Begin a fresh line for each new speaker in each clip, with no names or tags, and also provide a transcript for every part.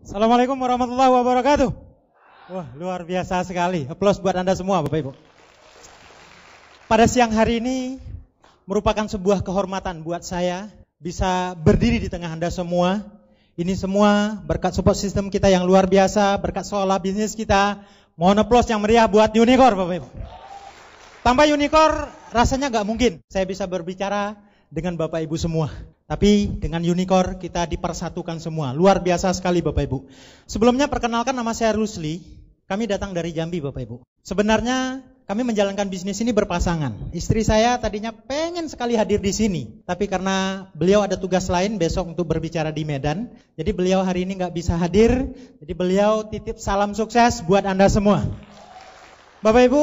Assalamualaikum warahmatullahi wabarakatuh. Wah, luar biasa sekali. Aplaus buat Anda semua, Bapak Ibu. Pada siang hari ini merupakan sebuah kehormatan buat saya bisa berdiri di tengah Anda semua. Ini semua berkat support system kita yang luar biasa, berkat sekolah bisnis kita. Mohon aplaus yang meriah buat Unicorn, Bapak Ibu. Tanpa Unicorn rasanya nggak mungkin saya bisa berbicara dengan Bapak Ibu semua. Tapi dengan Unicorn kita dipersatukan semua. Luar biasa sekali Bapak Ibu. Sebelumnya perkenalkan, nama saya Rusli. Kami datang dari Jambi Bapak Ibu. Sebenarnya kami menjalankan bisnis ini berpasangan. Istri saya tadinya pengen sekali hadir di sini. Tapi karena beliau ada tugas lain besok untuk berbicara di Medan. Jadi beliau hari ini nggak bisa hadir. Jadi beliau titip salam sukses buat Anda semua. Bapak Ibu,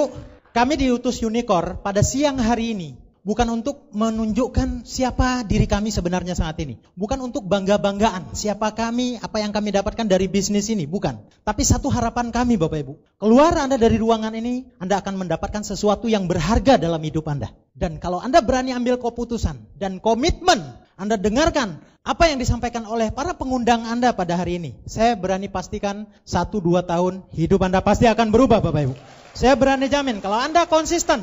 kami diutus Unicorn pada siang hari ini. Bukan untuk menunjukkan siapa diri kami sebenarnya saat ini. Bukan untuk bangga-banggaan siapa kami, apa yang kami dapatkan dari bisnis ini. Bukan. Tapi satu harapan kami Bapak Ibu. Keluar Anda dari ruangan ini, Anda akan mendapatkan sesuatu yang berharga dalam hidup Anda. Dan kalau Anda berani ambil keputusan dan komitmen, Anda dengarkan apa yang disampaikan oleh para pengundang Anda pada hari ini. Saya berani pastikan 1-2 tahun hidup Anda pasti akan berubah Bapak Ibu. Saya berani jamin kalau Anda konsisten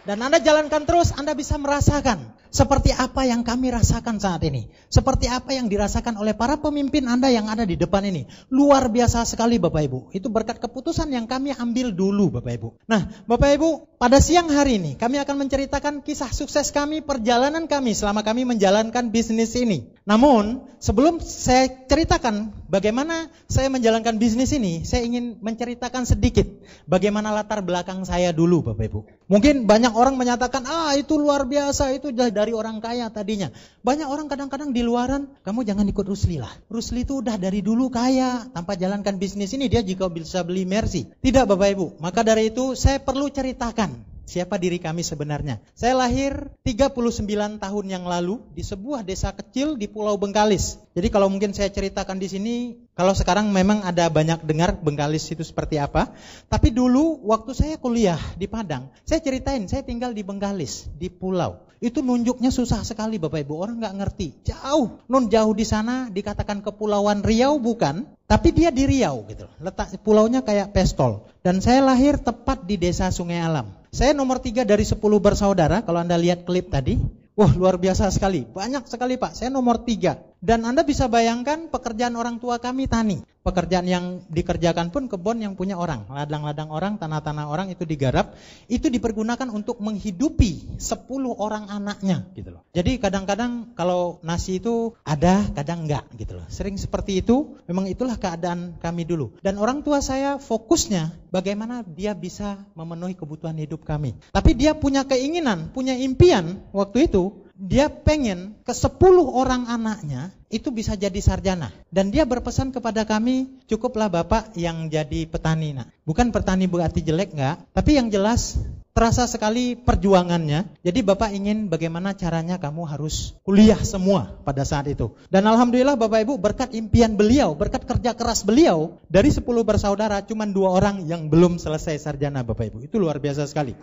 dan Anda jalankan terus, Anda bisa merasakan seperti apa yang kami rasakan saat ini. Seperti apa yang dirasakan oleh para pemimpin Anda yang ada di depan ini. Luar biasa sekali Bapak Ibu. Itu berkat keputusan yang kami ambil dulu Bapak Ibu. Nah Bapak Ibu, pada siang hari ini kami akan menceritakan kisah sukses kami, perjalanan kami selama kami menjalankan bisnis ini. Namun sebelum saya ceritakan bagaimana saya menjalankan bisnis ini, saya ingin menceritakan sedikit bagaimana latar belakang saya dulu Bapak Ibu. Mungkin banyak orang menyatakan, itu luar biasa, itu dari orang kaya tadinya. Banyak orang kadang-kadang di luaran, kamu jangan ikut Rusli lah. Rusli itu udah dari dulu kaya, tanpa jalankan bisnis ini dia juga bisa beli Mercy. Tidak Bapak Ibu, maka dari itu saya perlu ceritakan siapa diri kami sebenarnya. Saya lahir 39 tahun yang lalu di sebuah desa kecil di Pulau Bengkalis. Jadi kalau mungkin saya ceritakan di sini, kalau sekarang memang ada banyak dengar Bengkalis itu seperti apa. Tapi dulu waktu saya kuliah di Padang, saya ceritain saya tinggal di Bengkalis, di pulau. Itu nunjuknya susah sekali Bapak Ibu, orang nggak ngerti. Jauh di sana dikatakan Kepulauan Riau bukan, tapi dia di Riau gitu. Letak pulaunya kayak pestol. Dan saya lahir tepat di desa Sungai Alam. Saya nomor 3 dari 10 bersaudara, kalau Anda lihat klip tadi. Wah luar biasa sekali, banyak sekali Pak, saya nomor 3. Dan Anda bisa bayangkan pekerjaan orang tua kami tani. Pekerjaan yang dikerjakan pun kebun yang punya orang. Ladang-ladang orang, tanah-tanah orang itu digarap. Itu dipergunakan untuk menghidupi 10 orang anaknya gitu loh. Jadi kadang-kadang kalau nasi itu ada, kadang enggak gitu loh. Sering seperti itu, memang itulah keadaan kami dulu. Dan orang tua saya fokusnya bagaimana dia bisa memenuhi kebutuhan hidup kami. Tapi dia punya keinginan, punya impian waktu itu. Dia pengen ke 10 orang anaknya itu bisa jadi sarjana. Dan dia berpesan kepada kami, cukuplah Bapak yang jadi petani. Nah, bukan petani berarti jelek enggak, tapi yang jelas terasa sekali perjuangannya. Jadi Bapak ingin bagaimana caranya kamu harus kuliah semua pada saat itu. Dan Alhamdulillah Bapak Ibu berkat impian beliau, berkat kerja keras beliau, dari 10 bersaudara cuma 2 orang yang belum selesai sarjana Bapak Ibu. Itu luar biasa sekali.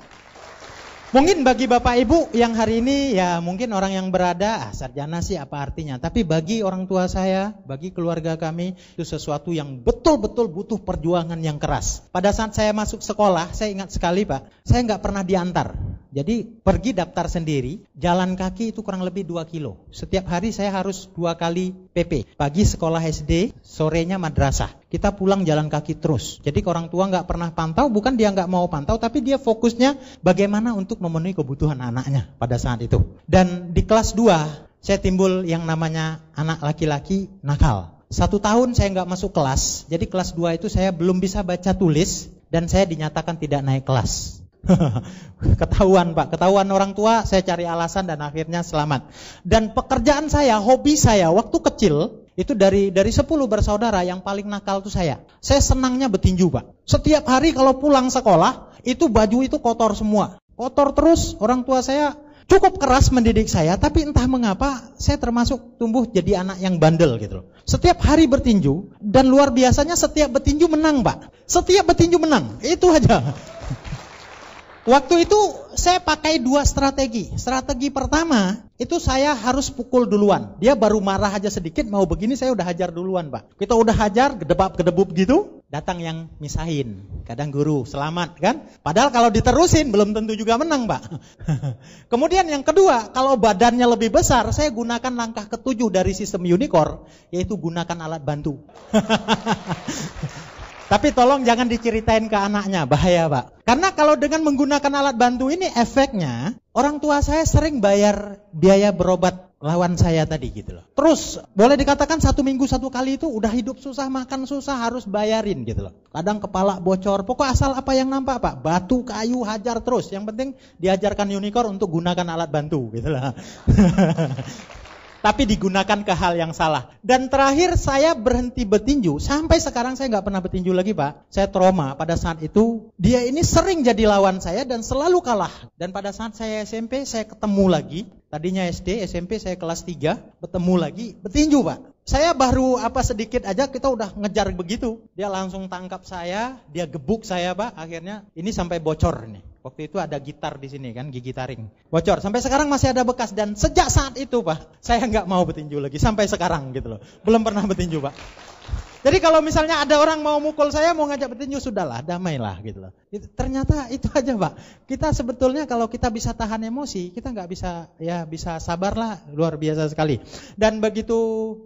Mungkin bagi Bapak Ibu yang hari ini ya mungkin orang yang berada, sarjana sih apa artinya. Tapi bagi orang tua saya, bagi keluarga kami itu sesuatu yang betul-betul butuh perjuangan yang keras. Pada saat saya masuk sekolah, saya ingat sekali Pak, saya nggak pernah diantar. Jadi pergi daftar sendiri, jalan kaki itu kurang lebih 2 kilo. Setiap hari saya harus 2 kali PP. Pagi sekolah SD, sorenya madrasah. Kita pulang jalan kaki terus. Jadi orang tua nggak pernah pantau, bukan dia nggak mau pantau, tapi dia fokusnya bagaimana untuk memenuhi kebutuhan anaknya pada saat itu. Dan di kelas 2, saya timbul yang namanya anak laki-laki nakal. 1 tahun saya nggak masuk kelas, jadi kelas 2 itu saya belum bisa baca tulis, dan saya dinyatakan tidak naik kelas. Ketahuan Pak, ketahuan orang tua, saya cari alasan dan akhirnya selamat. Dan pekerjaan saya, hobi saya waktu kecil, itu dari 10 bersaudara yang paling nakal itu saya. Saya senangnya bertinju Pak. Setiap hari kalau pulang sekolah, itu baju itu kotor semua. Kotor terus, orang tua saya cukup keras mendidik saya, tapi entah mengapa saya termasuk tumbuh jadi anak yang bandel gitu loh. Setiap hari bertinju, dan luar biasanya setiap bertinju menang Pak. Setiap bertinju menang, itu aja. Waktu itu saya pakai 2 strategi. Strategi pertama, itu saya harus pukul duluan. Dia baru marah aja sedikit, mau begini saya udah hajar duluan, Pak. Kita udah hajar, gedebab-gedebub gitu, datang yang misahin. Kadang guru, selamat kan? Padahal kalau diterusin, belum tentu juga menang, Pak. Kemudian yang kedua, kalau badannya lebih besar, saya gunakan langkah ke-7 dari sistem unicorn, yaitu gunakan alat bantu. Tapi tolong jangan diceritain ke anaknya, bahaya Pak. Karena kalau dengan menggunakan alat bantu ini efeknya, orang tua saya sering bayar biaya berobat lawan saya tadi gitu loh. Terus boleh dikatakan 1 minggu 1 kali itu udah hidup susah, makan susah, harus bayarin gitu loh. Kadang kepala bocor, pokok asal apa yang nampak Pak. Batu, kayu, hajar terus. Yang penting diajarkan unicorn untuk gunakan alat bantu gitu loh. Tapi digunakan ke hal yang salah. Dan terakhir saya berhenti bertinju. Sampai sekarang saya nggak pernah bertinju lagi Pak. Saya trauma pada saat itu. Dia ini sering jadi lawan saya dan selalu kalah. Dan pada saat saya SMP saya ketemu lagi. Tadinya SD, SMP saya kelas 3. Bertemu lagi, bertinju Pak. Saya baru sedikit aja kita udah ngejar begitu. Dia langsung tangkap saya, dia gebuk saya Pak. Akhirnya ini sampai bocor nih. Waktu itu ada gitar di sini kan, gigi taring. Bocor. Sampai sekarang masih ada bekas dan sejak saat itu Pak, saya nggak mau bertinju lagi sampai sekarang gitu loh. Belum pernah bertinju Pak. Jadi kalau misalnya ada orang mau mukul saya, mau ngajak bertinju, sudahlah, damailah gitu loh. Ternyata itu aja Pak. Kita sebetulnya kalau kita bisa tahan emosi, kita nggak bisa, ya bisa sabarlah, luar biasa sekali. Dan begitu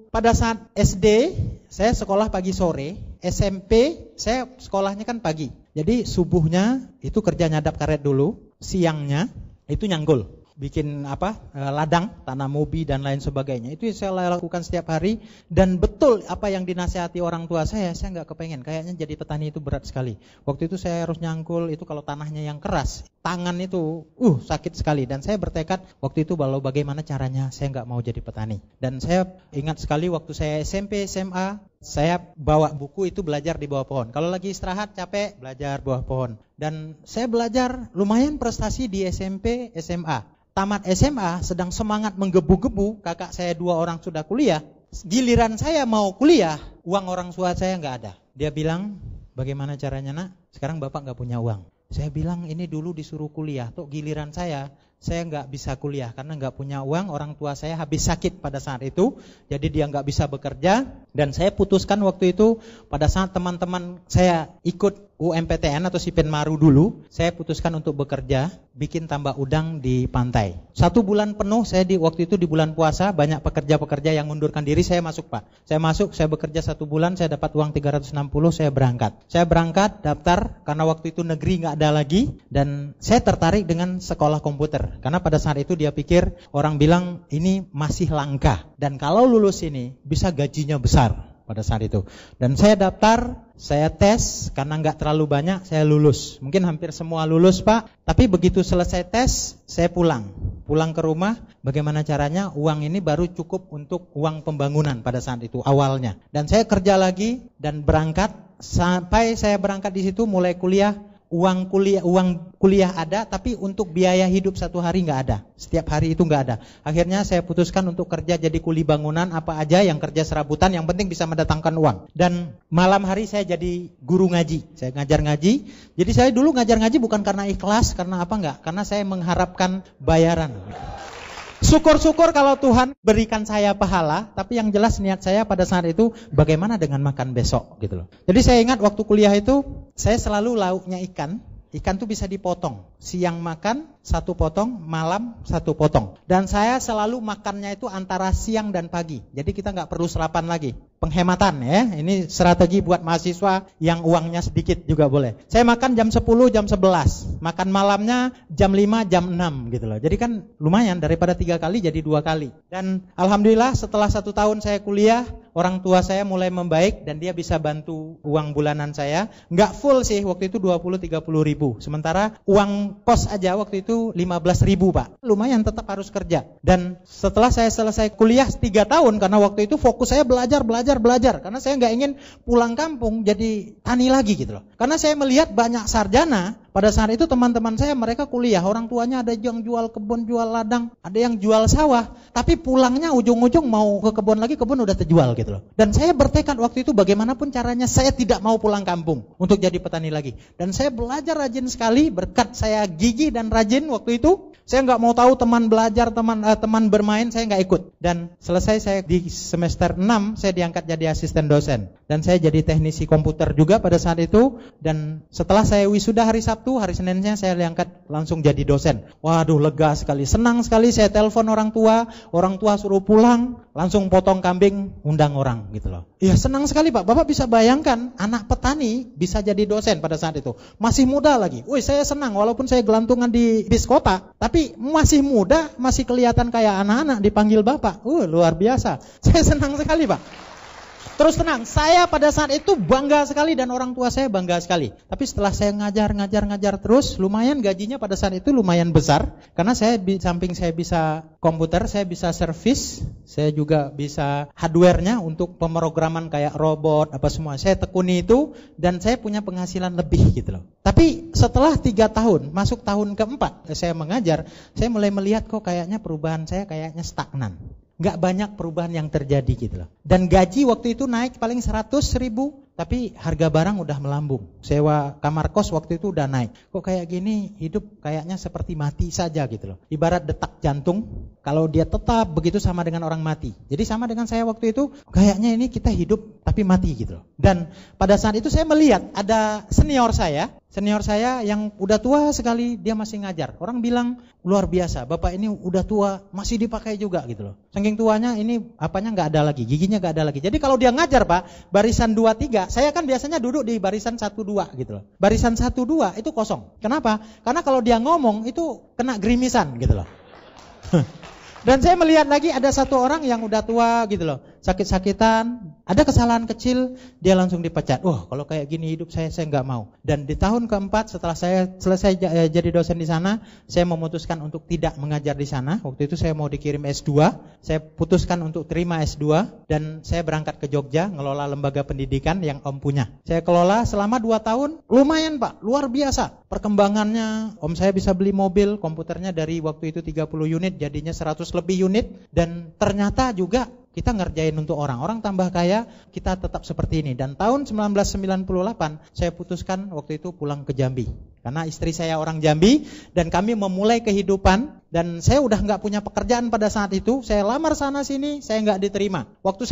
pada saat SD, saya sekolah pagi sore, SMP, saya sekolahnya kan pagi. Jadi subuhnya itu kerja nyadap karet dulu, siangnya itu nyanggul. Bikin ladang, tanam ubi dan lain sebagainya. Itu saya lakukan setiap hari dan betul apa yang dinasihati orang tua saya nggak kepengen. Kayaknya jadi petani itu berat sekali. Waktu itu saya harus nyangkul, itu kalau tanahnya yang keras, tangan itu sakit sekali. Dan saya bertekad waktu itu bagaimana caranya saya nggak mau jadi petani. Dan saya ingat sekali waktu saya SMP, SMA, saya bawa buku itu belajar di bawah pohon. Kalau lagi istirahat capek, belajar bawah pohon. Dan saya belajar lumayan prestasi di SMP, SMA. Tamat SMA sedang semangat menggebu-gebu, kakak saya 2 orang sudah kuliah. Giliran saya mau kuliah, uang orang tua saya nggak ada. Dia bilang, bagaimana caranya nak? Sekarang bapak nggak punya uang. Saya bilang ini dulu disuruh kuliah, tuh giliran saya nggak bisa kuliah karena nggak punya uang. Orang tua saya habis sakit pada saat itu, jadi dia nggak bisa bekerja. Dan saya putuskan waktu itu pada saat teman-teman saya ikut UMPTN atau Sipen Maru dulu, saya putuskan untuk bekerja, bikin tambak udang di pantai. 1 bulan penuh saya waktu itu di bulan puasa, banyak pekerja-pekerja yang mundurkan diri, saya masuk Pak. Saya bekerja 1 bulan, saya dapat uang 360, saya berangkat. Saya berangkat, daftar, karena waktu itu negeri nggak ada lagi, dan saya tertarik dengan sekolah komputer. Karena pada saat itu dia pikir, orang bilang ini masih langka, dan kalau lulus ini bisa gajinya besar. Pada saat itu. Dan saya daftar, saya tes, karena nggak terlalu banyak, saya lulus. Mungkin hampir semua lulus Pak, tapi begitu selesai tes, saya pulang ke rumah. Bagaimana caranya? Uang ini baru cukup untuk uang pembangunan pada saat itu, awalnya. Dan saya kerja lagi, dan berangkat, sampai saya berangkat di situ, mulai kuliah. Uang kuliah ada, tapi untuk biaya hidup 1 hari nggak ada. Setiap hari itu nggak ada. Akhirnya saya putuskan untuk kerja jadi kuli bangunan, apa aja yang kerja serabutan, yang penting bisa mendatangkan uang. Dan malam hari saya jadi guru ngaji. Saya ngajar ngaji. Jadi saya dulu ngajar ngaji bukan karena ikhlas, karena apa enggak? Karena saya mengharapkan bayaran. Syukur-syukur kalau Tuhan berikan saya pahala, tapi yang jelas niat saya pada saat itu bagaimana dengan makan besok gitu loh. Jadi saya ingat waktu kuliah itu saya selalu lauknya ikan. Ikan tuh bisa dipotong. Siang makan 1 potong, malam 1 potong. Dan saya selalu makannya itu antara siang dan pagi. Jadi kita nggak perlu sarapan lagi. Penghematan ya. Ini strategi buat mahasiswa yang uangnya sedikit juga boleh. Saya makan jam 10, jam 11. Makan malamnya jam 5, jam 6 gitu loh. Jadi kan lumayan, daripada 3 kali jadi 2 kali. Dan alhamdulillah setelah 1 tahun saya kuliah, orang tua saya mulai membaik dan dia bisa bantu uang bulanan saya. Nggak full sih, waktu itu 20-30 ribu. Sementara uang kos aja waktu itu 15 ribu Pak. Lumayan, tetap harus kerja. Dan setelah saya selesai kuliah 3 tahun, karena waktu itu fokus saya belajar. Karena saya nggak ingin pulang kampung jadi tani lagi gitu loh. Karena saya melihat banyak sarjana Pada saat itu teman-teman saya mereka kuliah, orang tuanya ada yang jual kebun, jual ladang, ada yang jual sawah, tapi pulangnya ujung-ujung mau ke kebun lagi, kebun udah terjual gitu loh. Dan saya bertekad waktu itu bagaimanapun caranya saya tidak mau pulang kampung untuk jadi petani lagi. Dan saya belajar rajin sekali, berkat saya gigih dan rajin waktu itu. Saya nggak mau tahu teman belajar, teman bermain, saya nggak ikut. Dan selesai saya di semester 6, saya diangkat jadi asisten dosen. Dan saya jadi teknisi komputer juga pada saat itu. Dan setelah saya wisuda hari Sabtu, hari Seninnya saya diangkat langsung jadi dosen. Waduh, lega sekali, senang sekali. Saya telepon orang tua suruh pulang, langsung potong kambing, undang orang gitu loh. Iya, senang sekali Pak. Bapak bisa bayangkan anak petani bisa jadi dosen pada saat itu. Masih muda lagi. Wih, saya senang walaupun saya gelantungan di bis kota, tapi masih muda, masih kelihatan kayak anak-anak dipanggil Bapak. Luar biasa. Saya senang sekali Pak. Terus tenang, saya pada saat itu bangga sekali dan orang tua saya bangga sekali. Tapi setelah saya ngajar terus, lumayan gajinya pada saat itu lumayan besar. Karena saya di samping saya bisa komputer, saya bisa servis, saya juga bisa hardware-nya untuk pemrograman kayak robot, apa semua. Saya tekuni itu dan saya punya penghasilan lebih gitu loh. Tapi setelah 3 tahun, masuk tahun keempat saya mengajar, saya mulai melihat kok kayaknya perubahan saya kayaknya stagnan. Nggak banyak perubahan yang terjadi gitu loh. Dan gaji waktu itu naik paling 100.000, tapi harga barang udah melambung. Sewa kamar kos waktu itu udah naik. Kok kayak gini hidup kayaknya seperti mati saja gitu loh. Ibarat detak jantung, kalau dia tetap begitu sama dengan orang mati. Jadi sama dengan saya waktu itu, kayaknya ini kita hidup tapi mati gitu loh. Dan pada saat itu saya melihat ada senior saya yang udah tua sekali, dia masih ngajar. Orang bilang luar biasa, Bapak ini udah tua masih dipakai juga gitu loh. Saking tuanya ini apanya nggak ada lagi, giginya nggak ada lagi. Jadi kalau dia ngajar Pak, barisan 2-3, saya kan biasanya duduk di barisan 1-2 gitu loh. Barisan 1-2 itu kosong. Kenapa? Karena kalau dia ngomong itu kena gerimisan gitu loh. Dan saya melihat lagi ada satu orang yang udah tua gitu loh, sakit-sakitan, ada kesalahan kecil, dia langsung dipecat. Kalau kayak gini hidup saya nggak mau. Dan di tahun keempat setelah saya selesai jadi dosen di sana, saya memutuskan untuk tidak mengajar di sana. Waktu itu saya mau dikirim S2, saya putuskan untuk terima S2 dan saya berangkat ke Jogja ngelola lembaga pendidikan yang Om punya. Saya kelola selama 2 tahun, lumayan Pak, luar biasa. Perkembangannya, Om saya bisa beli mobil, komputernya dari waktu itu 30 unit jadinya 100 lebih unit, dan ternyata juga kita ngerjain untuk orang tambah kaya, kita tetap seperti ini. Dan tahun 1998 saya putuskan waktu itu pulang ke Jambi. Karena istri saya orang Jambi dan kami memulai kehidupan, dan saya udah nggak punya pekerjaan pada saat itu. Saya lamar sana sini, saya nggak diterima. Waktu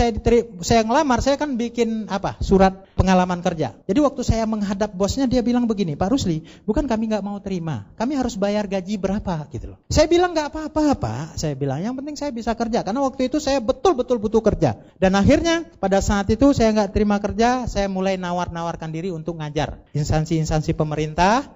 saya ngelamar, saya kan bikin surat pengalaman kerja. Jadi waktu saya menghadap bosnya, dia bilang begini, Pak Rusli, bukan kami nggak mau terima, kami harus bayar gaji berapa gitu loh. Saya bilang nggak apa-apa Pak, saya bilang yang penting saya bisa kerja. Karena waktu itu saya betul-betul butuh kerja. Dan akhirnya pada saat itu saya nggak terima kerja, saya mulai nawarkan diri untuk ngajar instansi-instansi pemerintah.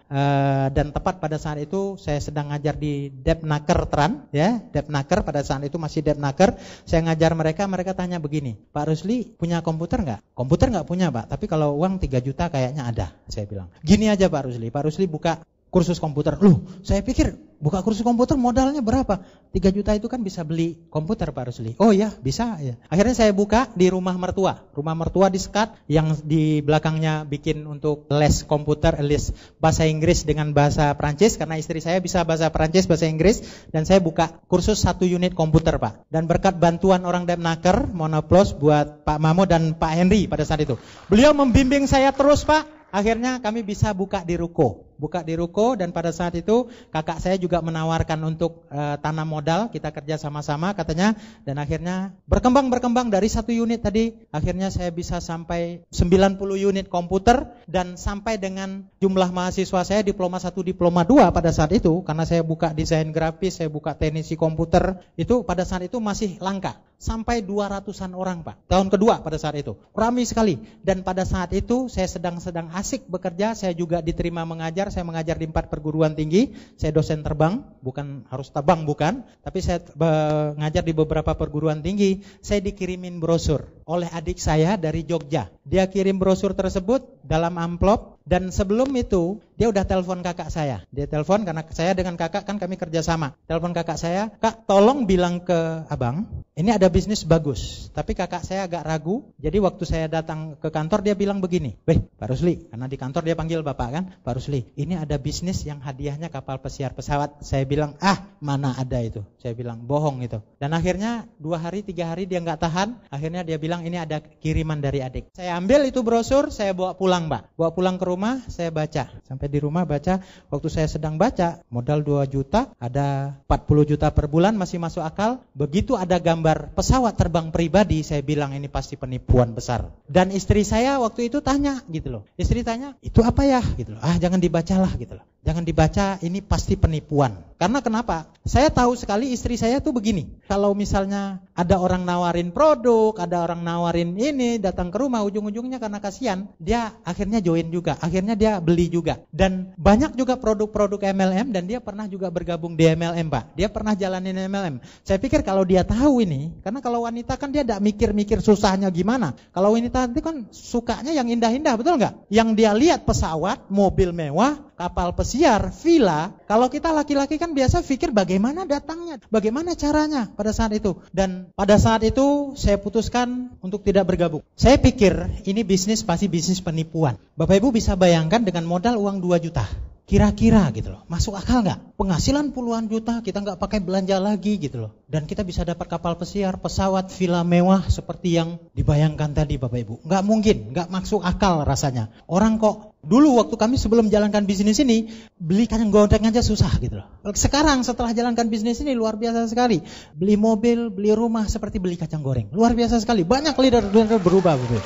Dan tepat pada saat itu saya sedang ngajar di Depnaker Tran, ya, Depnaker pada saat itu masih Depnaker. Saya ngajar mereka tanya begini, Pak Rusli punya komputer nggak? Komputer nggak punya Pak, tapi kalau uang 3 juta kayaknya ada. Saya bilang, gini aja Pak Rusli buka kursus komputer. Saya pikir buka kursus komputer modalnya berapa? 3 juta itu kan bisa beli komputer Pak Rusli. Oh ya, bisa ya. Akhirnya saya buka di rumah mertua di Sekat, yang di belakangnya bikin untuk les komputer, les bahasa Inggris dengan bahasa Prancis, karena istri saya bisa bahasa Prancis, bahasa Inggris, dan saya buka kursus 1 unit komputer Pak. Dan berkat bantuan orang Depnaker, mohon aplaus buat Pak Mamo dan Pak Henry pada saat itu. Beliau membimbing saya terus Pak. Akhirnya kami bisa buka di ruko, dan pada saat itu kakak saya juga menawarkan untuk tanam modal, kita kerja sama-sama katanya, dan akhirnya berkembang dari 1 unit tadi, akhirnya saya bisa sampai 90 unit komputer, dan sampai dengan jumlah mahasiswa saya diploma 1, diploma 2 pada saat itu, karena saya buka desain grafis, saya buka teknisi komputer, itu pada saat itu masih langka. Sampai 200-an orang Pak. Tahun kedua pada saat itu. Ramai sekali. Dan pada saat itu saya sedang asik bekerja. Saya juga diterima mengajar. Saya mengajar di 4 perguruan tinggi. Saya dosen terbang. Bukan harus terbang, bukan. Tapi saya mengajar di beberapa perguruan tinggi. Saya dikirimin brosur oleh adik saya dari Jogja. dia kirim brosur tersebut dalam amplop. Dan sebelum itu, dia udah telepon kakak saya. Dia telepon karena saya dengan kakak kan kami kerjasama. Telepon kakak saya, Kak tolong bilang ke abang, ini ada bisnis bagus. Tapi kakak saya agak ragu. Jadi waktu saya datang ke kantor dia bilang begini, Pak Rusli, karena di kantor dia panggil bapak kan, Pak Rusli, ini ada bisnis yang hadiahnya kapal pesiar pesawat. Saya bilang, mana ada itu. Saya bilang, bohong itu. Dan akhirnya 2 hari, 3 hari dia nggak tahan. Akhirnya dia bilang, ini ada kiriman dari adik. Saya ambil itu brosur, saya bawa pulang, Pak. Bawa pulang ke rumah, saya baca. Sampai di rumah baca, waktu saya sedang baca, modal 2 juta, ada 40 juta per bulan, masih masuk akal. Begitu ada gambar pesawat terbang pribadi, saya bilang ini pasti penipuan besar. Dan istri saya waktu itu tanya gitu loh. Istri tanya, itu apa ya? Gitu loh. Jangan dibacalah gitu loh. Jangan dibaca, ini pasti penipuan. Karena kenapa? Saya tahu sekali istri saya tuh begini. Kalau misalnya ada orang nawarin produk, ada orang nawarin ini, datang ke rumah, ujung-ujungnya karena kasihan, dia akhirnya join juga. Akhirnya dia beli juga. Dan banyak juga produk-produk MLM, dan dia pernah juga bergabung di MLM, Pak. Dia pernah jalanin MLM. Saya pikir kalau dia tahu ini, karena kalau wanita kan dia tidak mikir-mikir susahnya gimana. Kalau wanita itu kan sukanya yang indah-indah, betul nggak? Yang dia lihat pesawat, mobil mewah, kapal pesiar, villa. Kalau kita laki-laki kan biasa pikir bagaimana datangnya, bagaimana caranya pada saat itu. Dan pada saat itu saya putuskan untuk tidak bergabung. Saya pikir ini bisnis pasti bisnis penipuan. Bapak Ibu bisa bayangkan dengan modal uang 2 juta. Kira-kira gitu loh, masuk akal nggak? Penghasilan puluhan juta, kita nggak pakai belanja lagi gitu loh. Dan kita bisa dapat kapal pesiar, pesawat, villa mewah seperti yang dibayangkan tadi Bapak Ibu. Nggak mungkin, nggak masuk akal rasanya. Orang kok dulu waktu kami sebelum jalankan bisnis ini, beli kacang goreng aja susah gitu loh. Sekarang setelah jalankan bisnis ini luar biasa sekali. Beli mobil, beli rumah seperti beli kacang goreng. Luar biasa sekali, banyak leader berubah Bapak Ibu.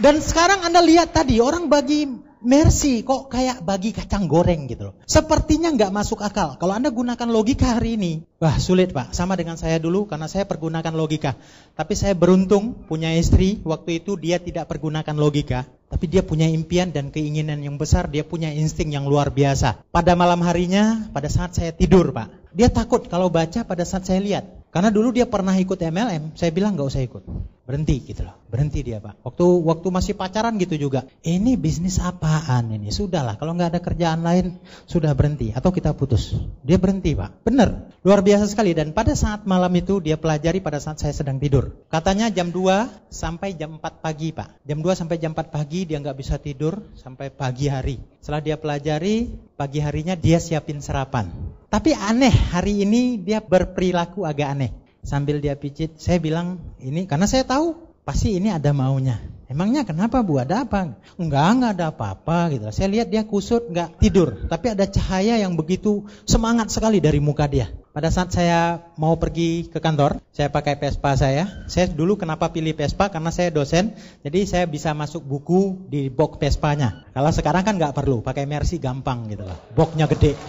Dan sekarang Anda lihat tadi, orang bagi Mercy kok kayak bagi kacang goreng gitu loh. Sepertinya nggak masuk akal. Kalau Anda gunakan logika hari ini, wah sulit Pak. Sama dengan saya dulu karena saya pergunakan logika. Tapi saya beruntung punya istri, waktu itu dia tidak pergunakan logika. Tapi dia punya impian dan keinginan yang besar, dia punya insting yang luar biasa. Pada malam harinya, pada saat saya tidur Pak, dia takut kalau baca pada saat saya lihat. Karena dulu dia pernah ikut MLM, saya bilang nggak usah ikut. Berhenti gitu loh, berhenti dia Pak. Waktu masih pacaran gitu juga. Ini bisnis apaan ini? Sudahlah, kalau nggak ada kerjaan lain, sudah berhenti. Atau kita putus. Dia berhenti Pak, bener. Luar biasa sekali. Dan pada saat malam itu dia pelajari pada saat saya sedang tidur. Katanya jam 2 sampai jam 4 pagi Pak. Jam 2 sampai jam 4 pagi dia nggak bisa tidur sampai pagi hari. Setelah dia pelajari, pagi harinya dia siapin sarapan. Tapi aneh, hari ini dia berperilaku agak aneh. Sambil dia pijit, saya bilang ini karena saya tahu pasti ini ada maunya. Emangnya kenapa Bu? Ada apa? Enggak ada apa-apa gitu. Saya lihat dia kusut, enggak tidur. Tapi ada cahaya yang begitu semangat sekali dari muka dia. Pada saat saya mau pergi ke kantor, saya pakai Vespa saya. Saya dulu kenapa pilih Vespa? Karena saya dosen, jadi saya bisa masuk buku di box Vespanya. Kalau sekarang kan enggak perlu, pakai Mercy gampang gitu loh. Boxnya gede.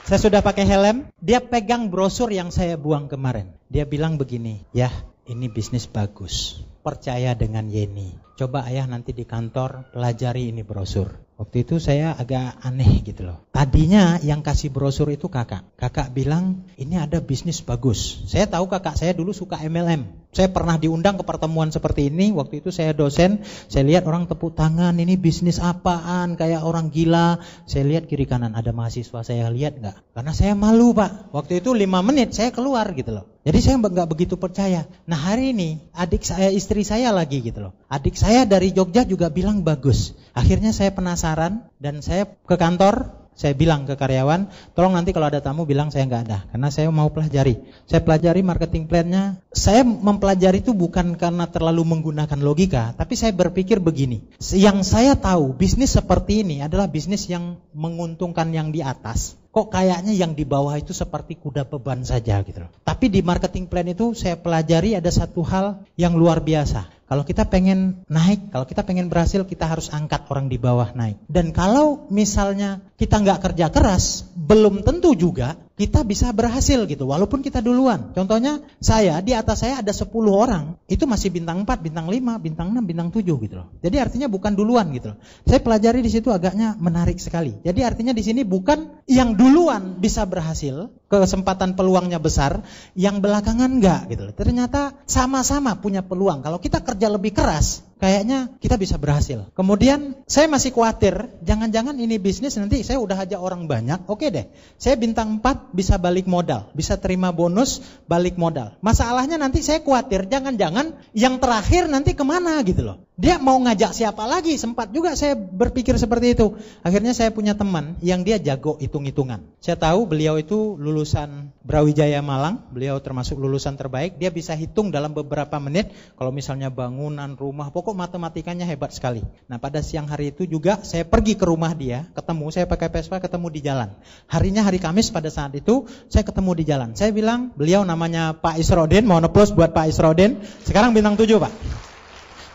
Saya sudah pakai helm, dia pegang brosur yang saya buang kemarin. Dia bilang begini, ya ini bisnis bagus, percaya dengan Yeni. Coba ayah nanti di kantor pelajari ini brosur. Waktu itu saya agak aneh gitu loh. Tadinya yang kasih brosur itu kakak. Kakak bilang ini ada bisnis bagus. Saya tahu kakak saya dulu suka MLM. Saya pernah diundang ke pertemuan seperti ini. Waktu itu saya dosen. Saya lihat orang tepuk tangan. Ini bisnis apaan? Kayak orang gila. Saya lihat kiri kanan ada mahasiswa. Saya lihat nggak? Karena saya malu Pak. Waktu itu 5 menit saya keluar gitu loh. Jadi saya nggak begitu percaya. Nah hari ini adik saya, istri saya lagi gitu loh. Adik saya dari Jogja juga bilang bagus. Akhirnya saya penasaran dan saya ke kantor. Saya bilang ke karyawan, tolong nanti kalau ada tamu bilang saya nggak ada, karena saya mau pelajari. Saya pelajari marketing plan-nya. Saya mempelajari itu bukan karena terlalu menggunakan logika, tapi saya berpikir begini. Yang saya tahu bisnis seperti ini adalah bisnis yang menguntungkan yang di atas. Kok kayaknya yang di bawah itu seperti kuda beban saja gitu loh. Tapi di marketing plan itu saya pelajari ada satu hal yang luar biasa. Kalau kita pengen naik, kalau kita pengen berhasil, kita harus angkat orang di bawah naik. Dan kalau misalnya kita nggak kerja keras, belum tentu juga kita bisa berhasil gitu, walaupun kita duluan. Contohnya saya, di atas saya ada 10 orang, itu masih bintang 4, bintang 5, bintang 6, bintang 7 gitu loh. Jadi artinya bukan duluan gitu loh. Saya pelajari di situ agaknya menarik sekali. Jadi artinya di sini bukan yang duluan bisa berhasil, kesempatan peluangnya besar, yang belakangan enggak gitu loh. Ternyata sama-sama punya peluang. Kalau kita kerja lebih keras, kayaknya kita bisa berhasil. Kemudian saya masih khawatir, jangan-jangan ini bisnis nanti saya udah aja orang banyak, oke deh. Saya bintang 4 bisa balik modal, bisa terima bonus balik modal. Masalahnya nanti saya khawatir, jangan-jangan yang terakhir nanti kemana gitu loh. Dia mau ngajak siapa lagi? Sempat juga saya berpikir seperti itu. Akhirnya saya punya teman yang dia jago hitung-hitungan. Saya tahu beliau itu lulusan Brawijaya Malang, beliau termasuk lulusan terbaik. Dia bisa hitung dalam beberapa menit, kalau misalnya bangunan, rumah, pokok matematikanya hebat sekali. Nah pada siang hari itu juga saya pergi ke rumah dia, ketemu, saya pakai Vespa ketemu di jalan. Harinya hari Kamis pada saat itu, saya ketemu di jalan. Saya bilang, beliau namanya Pak Isrodin, mohon applause buat Pak Isrodin. Sekarang bintang 7 Pak.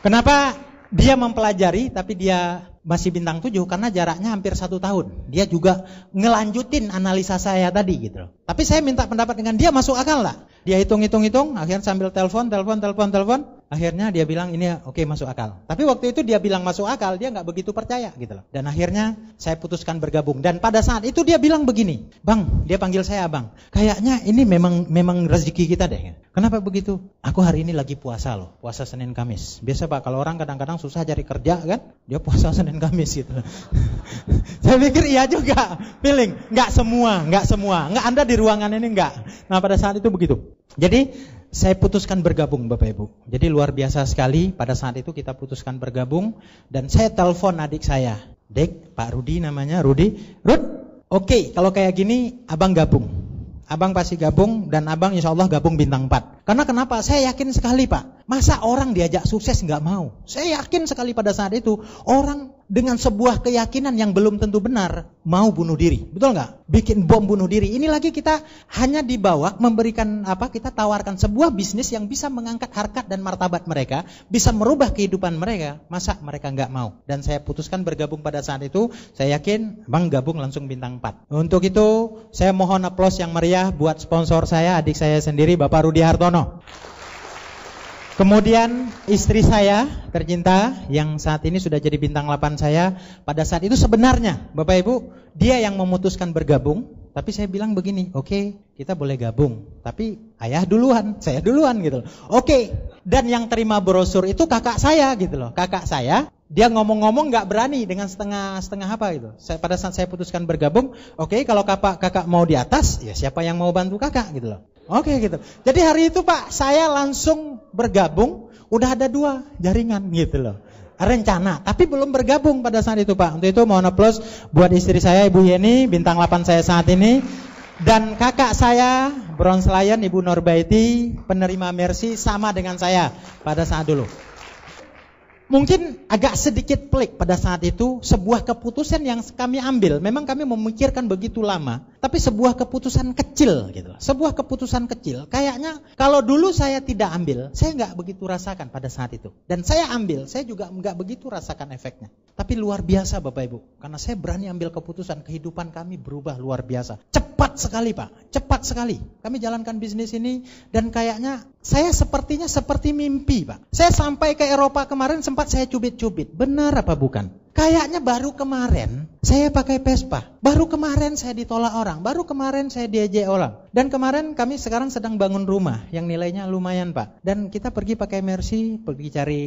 Kenapa dia mempelajari tapi dia masih bintang 7? Karena jaraknya hampir 1 tahun. Dia juga ngelanjutin analisa saya tadi gitu loh. Tapi saya minta pendapat dengan dia, masuk akal lah. Dia hitung, akhirnya sambil telepon. Akhirnya dia bilang ini oke, masuk akal. Tapi waktu itu dia bilang masuk akal, dia nggak begitu percaya gitu loh. Dan akhirnya saya putuskan bergabung. Dan pada saat itu dia bilang begini, Bang, dia panggil saya Bang. Kayaknya ini memang rezeki kita deh. Kenapa begitu? Aku hari ini lagi puasa loh, puasa Senin Kamis. Biasa Pak, kalau orang kadang-kadang susah cari kerja kan, dia puasa Senin Kamis gitu. Saya pikir iya juga, feeling. Nggak semua. Nggak Anda di ruangan ini nggak. Nah pada saat itu begitu. Jadi saya putuskan bergabung Bapak Ibu. Jadi luar biasa sekali, pada saat itu kita putuskan bergabung. Dan saya telepon adik saya, Dek, Pak Rudi namanya, Rud, oke, kalau kayak gini abang gabung. Abang pasti gabung dan abang insya Allah gabung bintang 4. Karena kenapa? Saya yakin sekali Pak, masa orang diajak sukses nggak mau? Saya yakin sekali pada saat itu orang dengan sebuah keyakinan yang belum tentu benar mau bunuh diri, betul nggak? Bikin bom bunuh diri. Ini lagi kita hanya dibawa memberikan kita tawarkan sebuah bisnis yang bisa mengangkat harkat dan martabat mereka, bisa merubah kehidupan mereka. Masa mereka nggak mau? Dan saya putuskan bergabung pada saat itu. Saya yakin Bang gabung langsung bintang 4. Untuk itu saya mohon aplaus yang meriah buat sponsor saya, adik saya sendiri, Bapak Rudi Hartono. Kemudian istri saya tercinta yang saat ini sudah jadi bintang 8 saya, pada saat itu sebenarnya Bapak Ibu, dia yang memutuskan bergabung. Tapi saya bilang begini, oke, kita boleh gabung, tapi ayah duluan, saya duluan gitu loh. Oke. Dan yang terima brosur itu kakak saya gitu loh. Kakak saya, dia ngomong-ngomong gak berani dengan setengah apa gitu. Pada saat saya putuskan bergabung, oke, kalau kakak mau di atas, ya siapa yang mau bantu kakak gitu loh. Oke gitu. Jadi hari itu Pak, saya langsung bergabung, udah ada 2 jaringan gitu loh. Rencana, tapi belum bergabung pada saat itu Pak. Untuk itu mohon aplaus buat istri saya Ibu Yeni, bintang 8 saya saat ini. Dan kakak saya, Bronze Lion, Ibu Norbaiti, penerima Mercy sama dengan saya pada saat dulu. Mungkin agak sedikit pelik pada saat itu, sebuah keputusan yang kami ambil. Memang kami memikirkan begitu lama, tapi sebuah keputusan kecil gitu. Sebuah keputusan kecil. Kayaknya kalau dulu saya tidak ambil, saya nggak begitu rasakan pada saat itu. Dan saya ambil, saya juga nggak begitu rasakan efeknya. Tapi luar biasa Bapak Ibu, karena saya berani ambil keputusan, kehidupan kami berubah luar biasa. Cepat sekali Pak, cepat sekali. Kami jalankan bisnis ini dan kayaknya saya sepertinya seperti mimpi Pak. Saya sampai ke Eropa kemarin sempat saya cubit-cubit, benar apa bukan? Kayaknya baru kemarin saya pakai Vespa, baru kemarin saya ditolak orang, baru kemarin saya diejek orang. Dan kemarin kami sekarang sedang bangun rumah yang nilainya lumayan Pak. Dan kita pergi pakai Mercy, pergi cari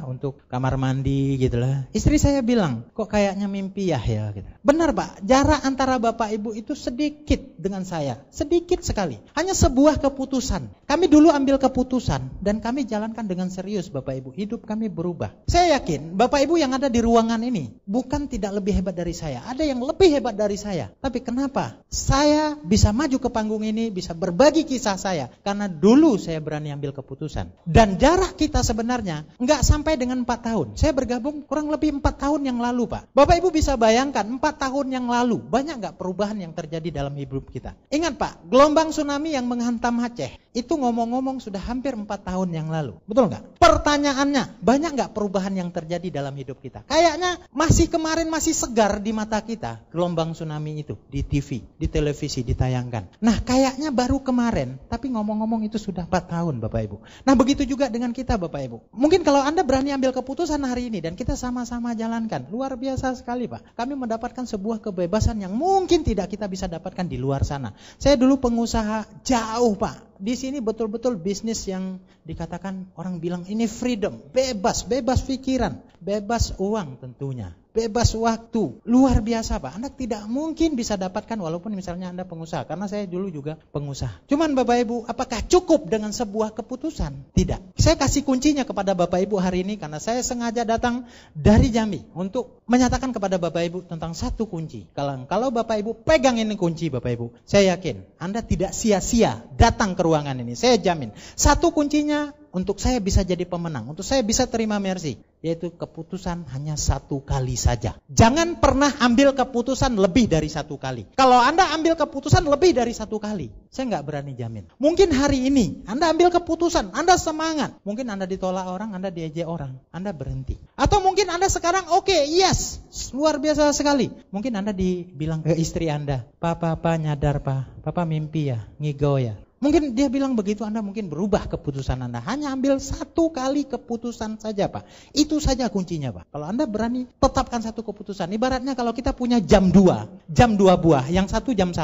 untuk kamar mandi gitu lah. Istri saya bilang, kok kayaknya mimpi ya gitu. Benar Pak, jarak antara Bapak Ibu itu sedikit dengan saya, sedikit sekali. Hanya sebuah keputusan. Kami dulu ambil keputusan dan kami jalankan dengan serius Bapak Ibu. Hidup kami berubah. Saya yakin Bapak Ibu yang ada di ruangan ini bukan tidak lebih hebat dari saya, ada yang lebih hebat dari saya. Tapi kenapa saya bisa maju ke panggung ini, bisa berbagi kisah saya? Karena dulu saya berani ambil keputusan. Dan jarak kita sebenarnya nggak sampai dengan 4 tahun. Saya bergabung kurang lebih 4 tahun yang lalu Pak. Bapak Ibu bisa bayangkan 4 tahun yang lalu banyak nggak perubahan yang terjadi dalam hidup kita? Ingat Pak, gelombang tsunami yang menghantam Aceh itu ngomong-ngomong sudah hampir 4 tahun yang lalu. Betul nggak? Pertanyaannya, banyak nggak perubahan yang terjadi dalam hidup kita? Kayaknya masih kemarin masih segar di mata kita gelombang tsunami itu di TV, di televisi ditayangkan. Nah, kayaknya baru kemarin, tapi ngomong-ngomong itu sudah 4 tahun Bapak Ibu. Nah, begitu juga dengan kita Bapak Ibu. Mungkin kalau Anda berani ambil keputusan hari ini dan kita sama-sama jalankan, luar biasa sekali Pak. Kami mendapatkan sebuah kebebasan yang mungkin tidak kita bisa dapatkan di luar sana. Saya dulu pengusaha jauh Pak. Di sini betul-betul bisnis yang dikatakan orang bilang ini freedom, bebas pikiran, bebas uang tentunya, bebas waktu. Luar biasa Pak, Anda tidak mungkin bisa dapatkan walaupun misalnya Anda pengusaha. Karena saya dulu juga pengusaha. Cuman Bapak Ibu, apakah cukup dengan sebuah keputusan? Tidak. Saya kasih kuncinya kepada Bapak Ibu hari ini karena saya sengaja datang dari Jambi untuk menyatakan kepada Bapak Ibu tentang satu kunci. Kalau Bapak Ibu pegang ini kunci Bapak Ibu, saya yakin Anda tidak sia-sia datang ke ruangan ini. Saya jamin. Satu kuncinya untuk saya bisa jadi pemenang, untuk saya bisa terima mercy, yaitu keputusan hanya satu kali saja. Jangan pernah ambil keputusan lebih dari satu kali. Kalau Anda ambil keputusan lebih dari satu kali, saya nggak berani jamin. Mungkin hari ini Anda ambil keputusan, Anda semangat. Mungkin Anda ditolak orang, Anda diejek orang, Anda berhenti. Atau mungkin Anda sekarang oke, yes, luar biasa sekali. Mungkin Anda dibilang ke istri Anda, Papa nyadar Papa mimpi ya, ngigo ya. Mungkin dia bilang begitu, Anda mungkin berubah keputusan Anda. Hanya ambil satu kali keputusan saja Pak. Itu saja kuncinya Pak. Kalau Anda berani tetapkan satu keputusan. Ibaratnya kalau kita punya jam 2 buah. Yang satu jam 1,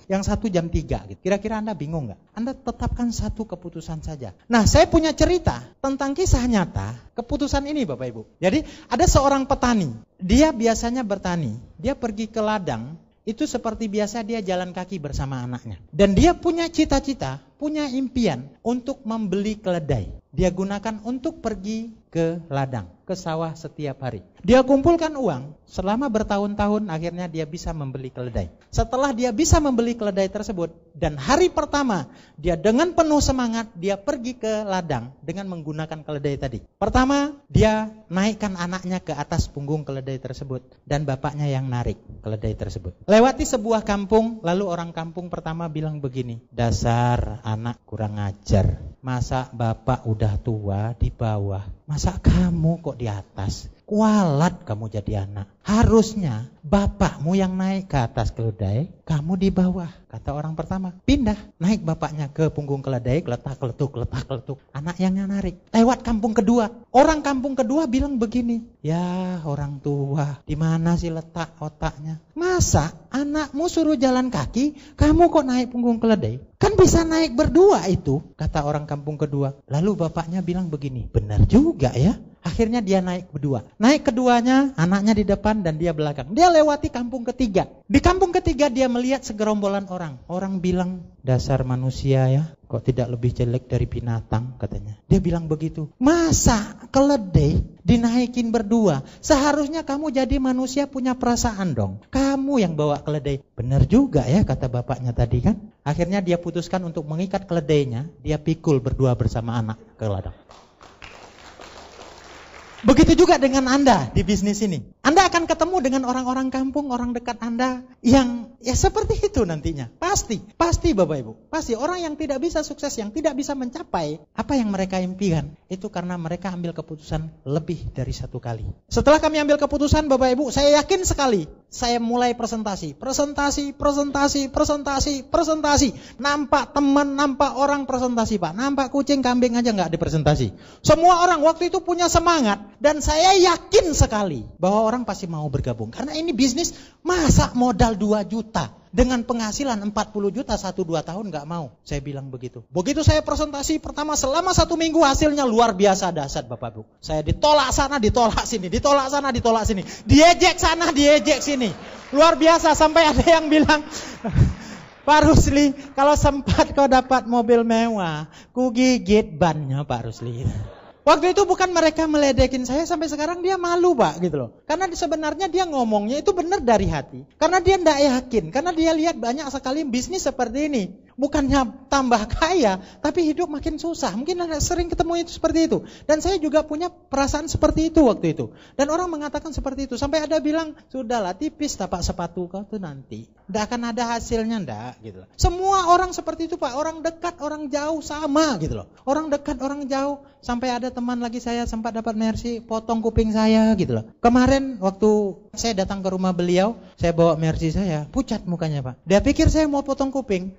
yang satu jam 3. Gitu. Kira-kira Anda bingung gak? Anda tetapkan satu keputusan saja. Nah, saya punya cerita tentang kisah nyata keputusan ini Bapak Ibu. Jadi ada seorang petani. Dia biasanya bertani. Dia pergi ke ladang. Itu seperti biasa dia jalan kaki bersama anaknya. Dan dia punya cita-cita, punya impian untuk membeli keledai. Dia gunakan untuk pergi ke ladang, ke sawah setiap hari. Dia kumpulkan uang, selama bertahun-tahun akhirnya dia bisa membeli keledai. Setelah dia bisa membeli keledai tersebut, dan hari pertama dia dengan penuh semangat, dia pergi ke ladang dengan menggunakan keledai tadi. Pertama, dia naikkan anaknya ke atas punggung keledai tersebut, dan bapaknya yang narik keledai tersebut. Lewati sebuah kampung, lalu orang kampung pertama bilang begini, dasar anak kurang ajar, masa bapak udah tua di bawah, masa kamu kok di atas? Kualat kamu jadi anak. Harusnya bapakmu yang naik ke atas keledai, kamu di bawah. Kata orang pertama, pindah. Naik bapaknya ke punggung keledai, letak-letuk. Anak yang narik. Lewat kampung kedua. Orang kampung kedua bilang begini, ya orang tua, di mana sih letak otaknya? Masa anakmu suruh jalan kaki, kamu kok naik punggung keledai? Kan bisa naik berdua itu, kata orang kampung kedua. Lalu bapaknya bilang begini, benar juga ya. Akhirnya dia naik berdua. Naik keduanya, anaknya di depan dan dia belakang. Dia lewati kampung ketiga. Di kampung ketiga dia melihat segerombolan orang. Orang bilang, dasar manusia ya, kok tidak lebih jelek dari binatang katanya. Dia bilang begitu. Masa keledai dinaikin berdua? Seharusnya kamu jadi manusia punya perasaan dong. Kamu yang bawa keledai. Benar juga ya kata bapaknya tadi kan. Akhirnya dia putuskan untuk mengikat keledainya. Dia pikul berdua bersama anak ke ladang. Begitu juga dengan Anda di bisnis ini. Anda akan ketemu dengan orang-orang kampung, orang dekat Anda yang ya seperti itu nantinya. Pasti Bapak Ibu. Pasti orang yang tidak bisa sukses, yang tidak bisa mencapai apa yang mereka impikan. Itu karena mereka ambil keputusan lebih dari satu kali. Setelah kami ambil keputusan Bapak Ibu, saya yakin sekali. Saya mulai presentasi. Nampak teman, nampak orang presentasi Pak. Nampak kucing, kambing aja gak dipresentasi. Semua orang waktu itu punya semangat. Dan saya yakin sekali bahwa orang pasti mau bergabung. Karena ini bisnis, masa modal 2 juta dengan penghasilan 40 juta 1-2 tahun gak mau. Saya bilang begitu. Begitu saya presentasi pertama selama 1 minggu hasilnya luar biasa dahsyat Bapak Ibu. Saya ditolak sana, ditolak sini, ditolak sana, ditolak sini. Diejek sana, diejek sini. Luar biasa sampai ada yang bilang, Pak Rusli, kalau sempat kau dapat mobil mewah, ku gigit bannya Pak Rusli. Waktu itu bukan mereka meledekin saya, sampai sekarang dia malu Pak gitu loh. Karena sebenarnya dia ngomongnya itu benar dari hati. Karena dia tidak yakin, karena dia lihat banyak sekali bisnis seperti ini. bukannya tambah kaya, tapi hidup makin susah. Mungkin Anda sering ketemu itu seperti itu. Dan saya juga punya perasaan seperti itu waktu itu. Dan orang mengatakan seperti itu. Sampai ada bilang, sudahlah tipis tapak sepatu kau tuh nanti. Tidak akan ada hasilnya, enggak. Gitu loh. Semua orang seperti itu Pak. Orang dekat, orang jauh sama gitu loh. Orang dekat, orang jauh. Sampai ada teman lagi saya sempat dapat mercy, potong kuping saya gitu loh. Kemarin waktu saya datang ke rumah beliau, saya bawa mercy saya, pucat mukanya Pak. Dia pikir saya mau potong kuping.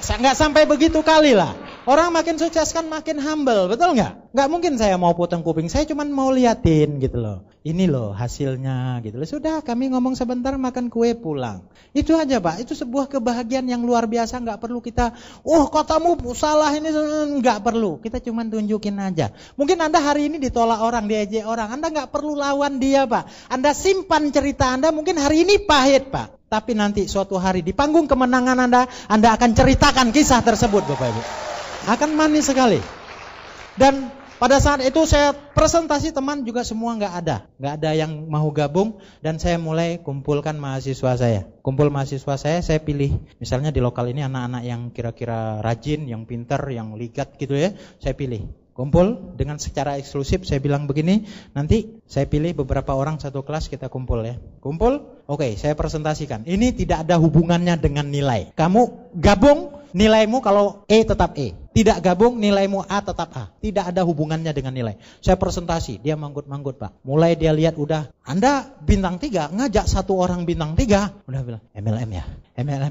Nggak sampai begitu kali lah. Orang makin sukses kan makin humble, betul nggak? Nggak mungkin saya mau potong kuping, saya cuma mau liatin gitu loh. Ini loh hasilnya gitu loh. Sudah kami ngomong sebentar, makan kue pulang. Itu aja Pak, itu sebuah kebahagiaan yang luar biasa. Nggak perlu kita, katamu salah ini, nggak perlu. Kita cuma tunjukin aja. Mungkin Anda hari ini ditolak orang, diejek orang. Anda nggak perlu lawan dia Pak. Anda simpan cerita Anda, mungkin hari ini pahit Pak. Tapi nanti suatu hari di panggung kemenangan Anda akan ceritakan kisah tersebut Bapak Ibu. Akan manis sekali. Dan pada saat itu saya presentasi teman juga semua nggak ada yang mau gabung. Dan saya mulai kumpulkan mahasiswa saya. Kumpul mahasiswa saya pilih. Misalnya di lokal ini anak-anak yang kira-kira rajin, yang pintar, yang ligat gitu ya. Saya pilih. Kumpul dengan secara eksklusif, saya bilang begini, nanti saya pilih beberapa orang satu kelas kita kumpul ya. Kumpul, oke, saya presentasikan. Ini tidak ada hubungannya dengan nilai. Kamu gabung, nilaimu kalau E tetap E. Tidak gabung, nilaimu A tetap A. Tidak ada hubungannya dengan nilai. Saya presentasi, dia manggut-manggut Pak. Mulai dia lihat udah, Anda bintang 3, ngajak satu orang bintang 3. Udah bilang, MLM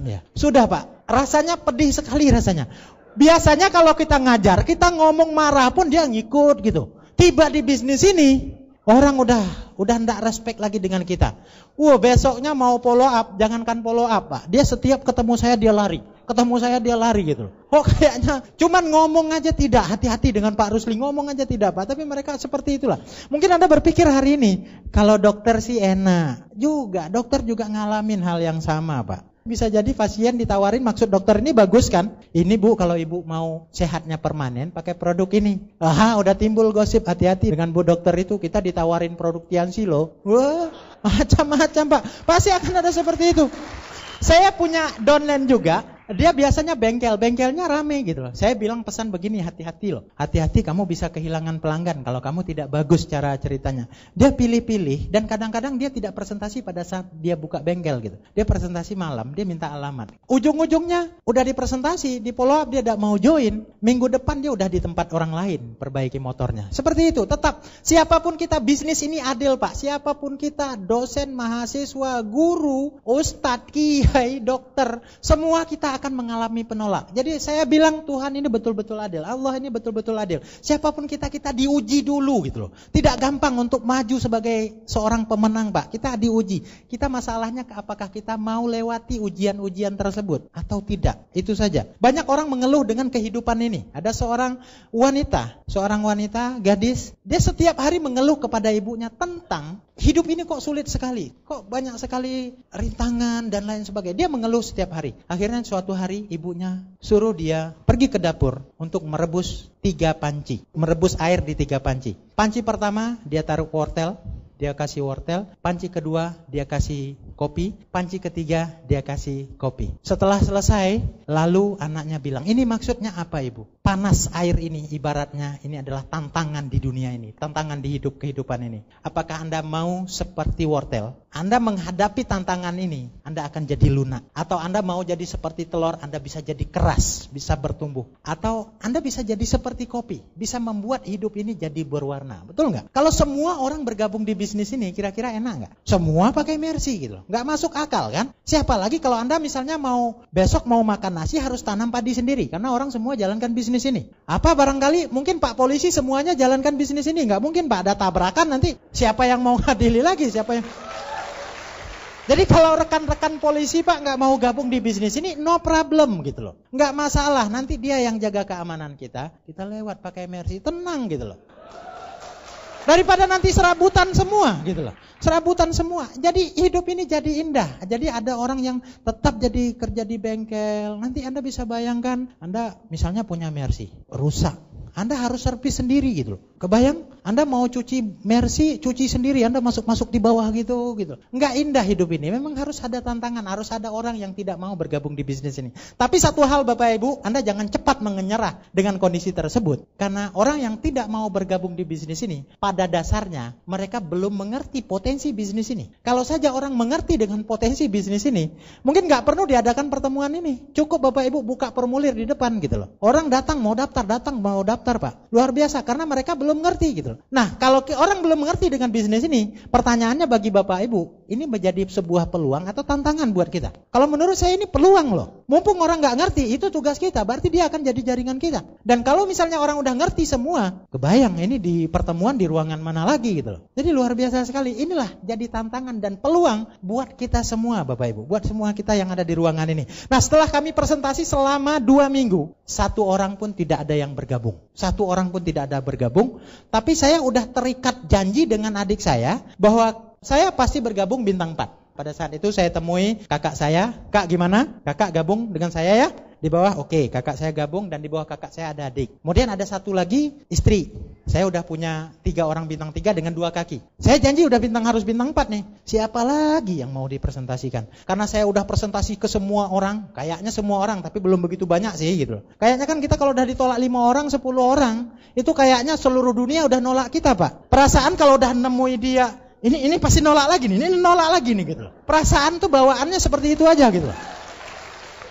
ya. Sudah Pak, rasanya pedih sekali rasanya. Biasanya kalau kita ngajar, kita ngomong marah pun dia ngikut gitu. Tiba di bisnis ini, orang udah enggak respect lagi dengan kita. Besoknya mau follow up, jangankan follow up Pak. Dia setiap ketemu saya dia lari. Gitu. Kayaknya cuman ngomong aja tidak, hati-hati dengan Pak Rusli, ngomong aja tidak Pak. Tapi mereka seperti itulah. Mungkin Anda berpikir hari ini, kalau dokter sih enak. Dokter juga ngalamin hal yang sama Pak. Bisa jadi pasien ditawarin, maksud dokter ini bagus kan? Ini Bu, kalau Ibu mau sehatnya permanen pakai produk ini. Udah timbul gosip, hati-hati dengan Bu dokter itu, kita ditawarin produk Tiansi loh. Wah, macam-macam Pak. Pasti akan ada seperti itu. Saya punya downline juga. Dia biasanya bengkelnya rame gitu loh. Saya bilang pesan begini, hati-hati loh. Hati-hati kamu bisa kehilangan pelanggan kalau kamu tidak bagus cara ceritanya. Dia pilih-pilih dan kadang-kadang dia tidak presentasi pada saat dia buka bengkel gitu. Dia presentasi malam, dia minta alamat. Ujung-ujungnya udah dipresentasi, di follow up dia tidak mau join. Minggu depan dia udah di tempat orang lain perbaiki motornya. Seperti itu. Tetap siapapun kita, bisnis ini adil Pak. Siapapun kita, dosen, mahasiswa, guru, ustadz, kiai, dokter, semua kita akan mengalami penolak. Jadi saya bilang Tuhan ini betul-betul adil. Allah ini betul-betul adil. Siapapun kita diuji dulu gitu loh. Tidak gampang untuk maju sebagai seorang pemenang Pak. Kita diuji. Kita masalahnya apakah kita mau lewati ujian-ujian tersebut atau tidak. Itu saja. Banyak orang mengeluh dengan kehidupan ini. Ada seorang wanita, gadis. Dia setiap hari mengeluh kepada ibunya tentang hidup ini kok sulit sekali. Kok banyak sekali rintangan dan lain sebagainya. Dia mengeluh setiap hari. Akhirnya suatu hari ibunya suruh dia pergi ke dapur untuk merebus 3 panci. Merebus air di 3 panci. Panci pertama dia taruh wortel, dia kasih wortel. Panci kedua dia kasih kopi. Panci ketiga dia kasih kopi. Setelah selesai, lalu anaknya bilang, ini maksudnya apa Ibu? Panas air ini ibaratnya ini adalah tantangan di dunia ini. Tantangan di kehidupan ini. Apakah Anda mau seperti wortel? Anda menghadapi tantangan ini, Anda akan jadi lunak. Atau Anda mau jadi seperti telur, Anda bisa jadi keras, bisa bertumbuh. Atau Anda bisa jadi seperti kopi, bisa membuat hidup ini jadi berwarna. Betul nggak? Kalau semua orang bergabung di bisnis ini, kira-kira enak nggak? Semua pakai Mercy gitu loh. Nggak masuk akal kan? Siapa lagi kalau Anda misalnya besok mau makan nasi harus tanam padi sendiri. Karena orang semua jalankan bisnis ini. Apa barangkali mungkin Pak Polisi semuanya jalankan bisnis ini. Nggak mungkin Pak, ada tabrakan nanti. Siapa yang mau ngadili lagi? Jadi kalau rekan-rekan polisi Pak nggak mau gabung di bisnis ini, no problem gitu loh. Nggak masalah, nanti dia yang jaga keamanan kita lewat pakai Mercy, tenang gitu loh. Daripada nanti serabutan semua gitu loh. Serabutan semua. Jadi hidup ini jadi indah. Jadi ada orang yang tetap jadi kerja di bengkel. Nanti Anda bisa bayangkan, Anda misalnya punya Mercy, rusak. Anda harus servis sendiri gitu loh. Kebayang?
Anda mau cuci Mercy, cuci sendiri, Anda masuk di bawah gitu. Enggak indah hidup ini. Memang harus ada tantangan, harus ada orang yang tidak mau bergabung di bisnis ini. Tapi satu hal Bapak Ibu, Anda jangan cepat menyerah dengan kondisi tersebut. Karena orang yang tidak mau bergabung di bisnis ini, pada dasarnya mereka belum mengerti potensi bisnis ini. Kalau saja orang mengerti dengan potensi bisnis ini, mungkin nggak perlu diadakan pertemuan ini. Cukup Bapak Ibu buka formulir di depan gitu loh. Orang datang mau daftar Pak. Luar biasa, karena mereka belum ngerti gitu loh. Nah, kalau orang belum mengerti dengan bisnis ini, pertanyaannya bagi Bapak Ibu, ini menjadi sebuah peluang atau tantangan buat kita? Kalau menurut saya ini peluang loh. Mumpung orang nggak ngerti, itu tugas kita, berarti dia akan jadi jaringan kita. Dan kalau misalnya orang udah ngerti semua, kebayang ini di pertemuan di ruangan mana lagi gitu loh. Jadi luar biasa sekali. Inilah jadi tantangan dan peluang buat kita semua Bapak Ibu, buat semua kita yang ada di ruangan ini. Nah, setelah kami presentasi selama 2 minggu, 1 orang pun tidak ada yang bergabung. 1 orang pun tidak ada bergabung. Tapi saya udah terikat janji dengan adik saya bahwa saya pasti bergabung bintang 4. Pada saat itu saya temui kakak saya, Kak gimana? Kakak gabung dengan saya ya? Di bawah oke, kakak saya gabung dan di bawah kakak saya ada adik. Kemudian ada satu lagi istri. Saya udah punya 3 orang bintang 3 dengan 2 kaki. Saya janji udah harus bintang 4 nih. Siapa lagi yang mau dipresentasikan? Karena saya udah presentasi ke semua orang, kayaknya semua orang, tapi belum begitu banyak sih gitu. Kayaknya kan kita kalau udah ditolak 5 orang, 10 orang, itu kayaknya seluruh dunia udah nolak kita Pak. Perasaan kalau udah nemui dia, ini pasti nolak lagi nih, ini nolak lagi nih gitu. Perasaan tuh bawaannya seperti itu aja gitu.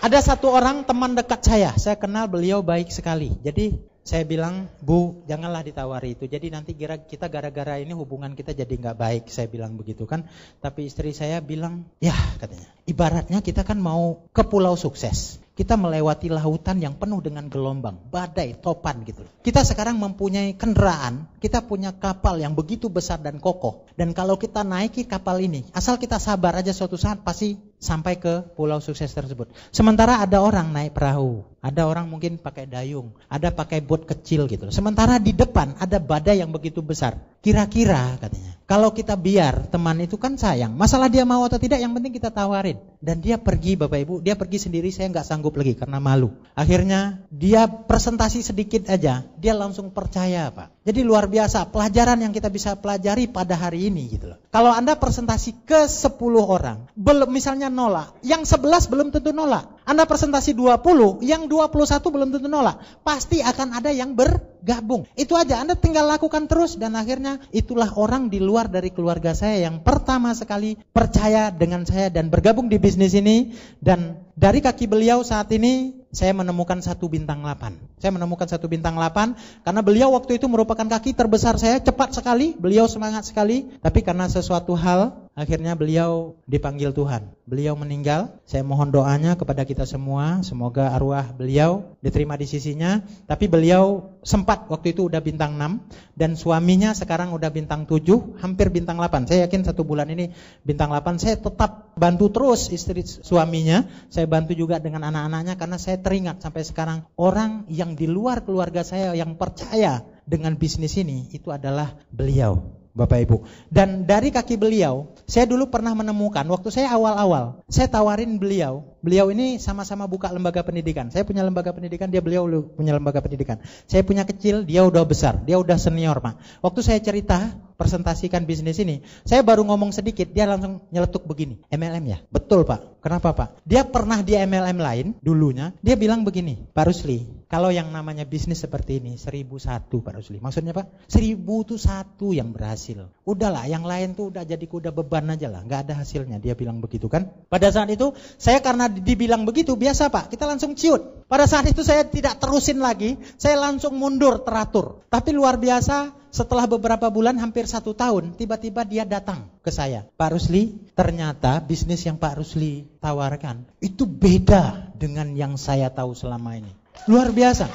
Ada 1 orang teman dekat saya kenal beliau baik sekali. Jadi saya bilang, Bu, janganlah ditawari itu. Jadi nanti kita gara-gara ini hubungan kita jadi nggak baik. Saya bilang begitu kan. Tapi istri saya bilang, ya katanya, ibaratnya kita kan mau ke pulau sukses. Kita melewati lautan yang penuh dengan gelombang, badai, topan gitu. Kita sekarang mempunyai kendaraan, kita punya kapal yang begitu besar dan kokoh. Dan kalau kita naiki kapal ini, asal kita sabar aja suatu saat pasti sampai ke pulau sukses tersebut. Sementara ada orang naik perahu, ada orang mungkin pakai dayung, ada pakai bot kecil gitu. Sementara di depan ada badai yang begitu besar. Kira-kira katanya, kalau kita biar teman itu kan sayang, masalah dia mau atau tidak, yang penting kita tawarin. Dan dia pergi Bapak Ibu, dia pergi sendiri, saya nggak sanggup lagi karena malu. Akhirnya dia presentasi sedikit aja, dia langsung percaya Pak. Jadi luar biasa pelajaran yang kita bisa pelajari pada hari ini gitu loh. Kalau Anda presentasi ke 10 orang, belum misalnya nolak, yang 11 belum tentu nolak. Anda presentasi 20, yang 21 belum tentu nolak. Pasti akan ada yang bergabung. Itu aja, Anda tinggal lakukan terus dan akhirnya itulah orang di luar dari keluarga saya yang pertama sekali percaya dengan saya dan bergabung di bisnis ini. Dan dari kaki beliau saat ini saya menemukan 1 bintang 8. Saya menemukan 1 bintang 8 karena beliau waktu itu merupakan kaki terbesar saya, cepat sekali, beliau semangat sekali. Tapi karena sesuatu hal, akhirnya beliau dipanggil Tuhan. Beliau meninggal. Saya mohon doanya kepada kita semua, semoga arwah beliau diterima di sisinya. Tapi beliau sempat waktu itu udah bintang 6 dan suaminya sekarang udah bintang 7, hampir bintang 8. Saya yakin 1 bulan ini bintang 8. Saya tetap bantu terus istri suaminya. Saya bantu juga dengan anak-anaknya karena saya teringat sampai sekarang orang yang di luar keluarga saya yang percaya dengan bisnis ini itu adalah beliau, Bapak Ibu. Dan dari kaki beliau, saya dulu pernah menemukan waktu saya awal-awal, saya tawarin beliau ini sama-sama buka lembaga pendidikan. Saya punya lembaga pendidikan, beliau punya lembaga pendidikan. Saya punya kecil, dia udah besar, dia udah senior Pak. Waktu saya cerita presentasikan bisnis ini, saya baru ngomong sedikit, dia langsung nyeletuk begini, MLM ya? Betul Pak. Kenapa Pak? Dia pernah di MLM lain dulunya, dia bilang begini, Pak Rusli, kalau yang namanya bisnis seperti ini 1001 Pak Rusli. Maksudnya Pak, 1000 itu 1 yang berhasil. Udahlah, yang lain tuh udah jadi kuda beban aja lah, nggak ada hasilnya. Dia bilang begitu kan. Pada saat itu saya karena dibilang begitu biasa Pak, kita langsung ciut. Pada saat itu saya tidak terusin lagi, saya langsung mundur teratur. Tapi luar biasa, setelah beberapa bulan, hampir 1 tahun, tiba-tiba dia datang ke saya. Pak Rusli, ternyata bisnis yang Pak Rusli tawarkan itu beda dengan yang saya tahu selama ini. Luar biasa.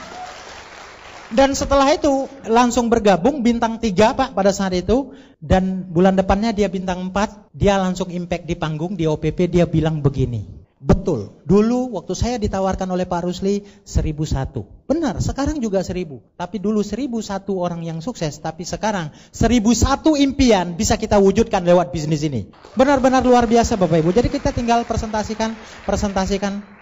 Dan setelah itu langsung bergabung bintang 3 Pak pada saat itu. Dan bulan depannya dia bintang 4. Dia langsung impact di panggung, di OPP, dia bilang begini. Betul, dulu waktu saya ditawarkan oleh Pak Rusli 1001. Benar, sekarang juga 1000. Tapi dulu 1001 orang yang sukses, tapi sekarang 1001 impian bisa kita wujudkan lewat bisnis ini. Benar-benar luar biasa Bapak Ibu. Jadi kita tinggal presentasikan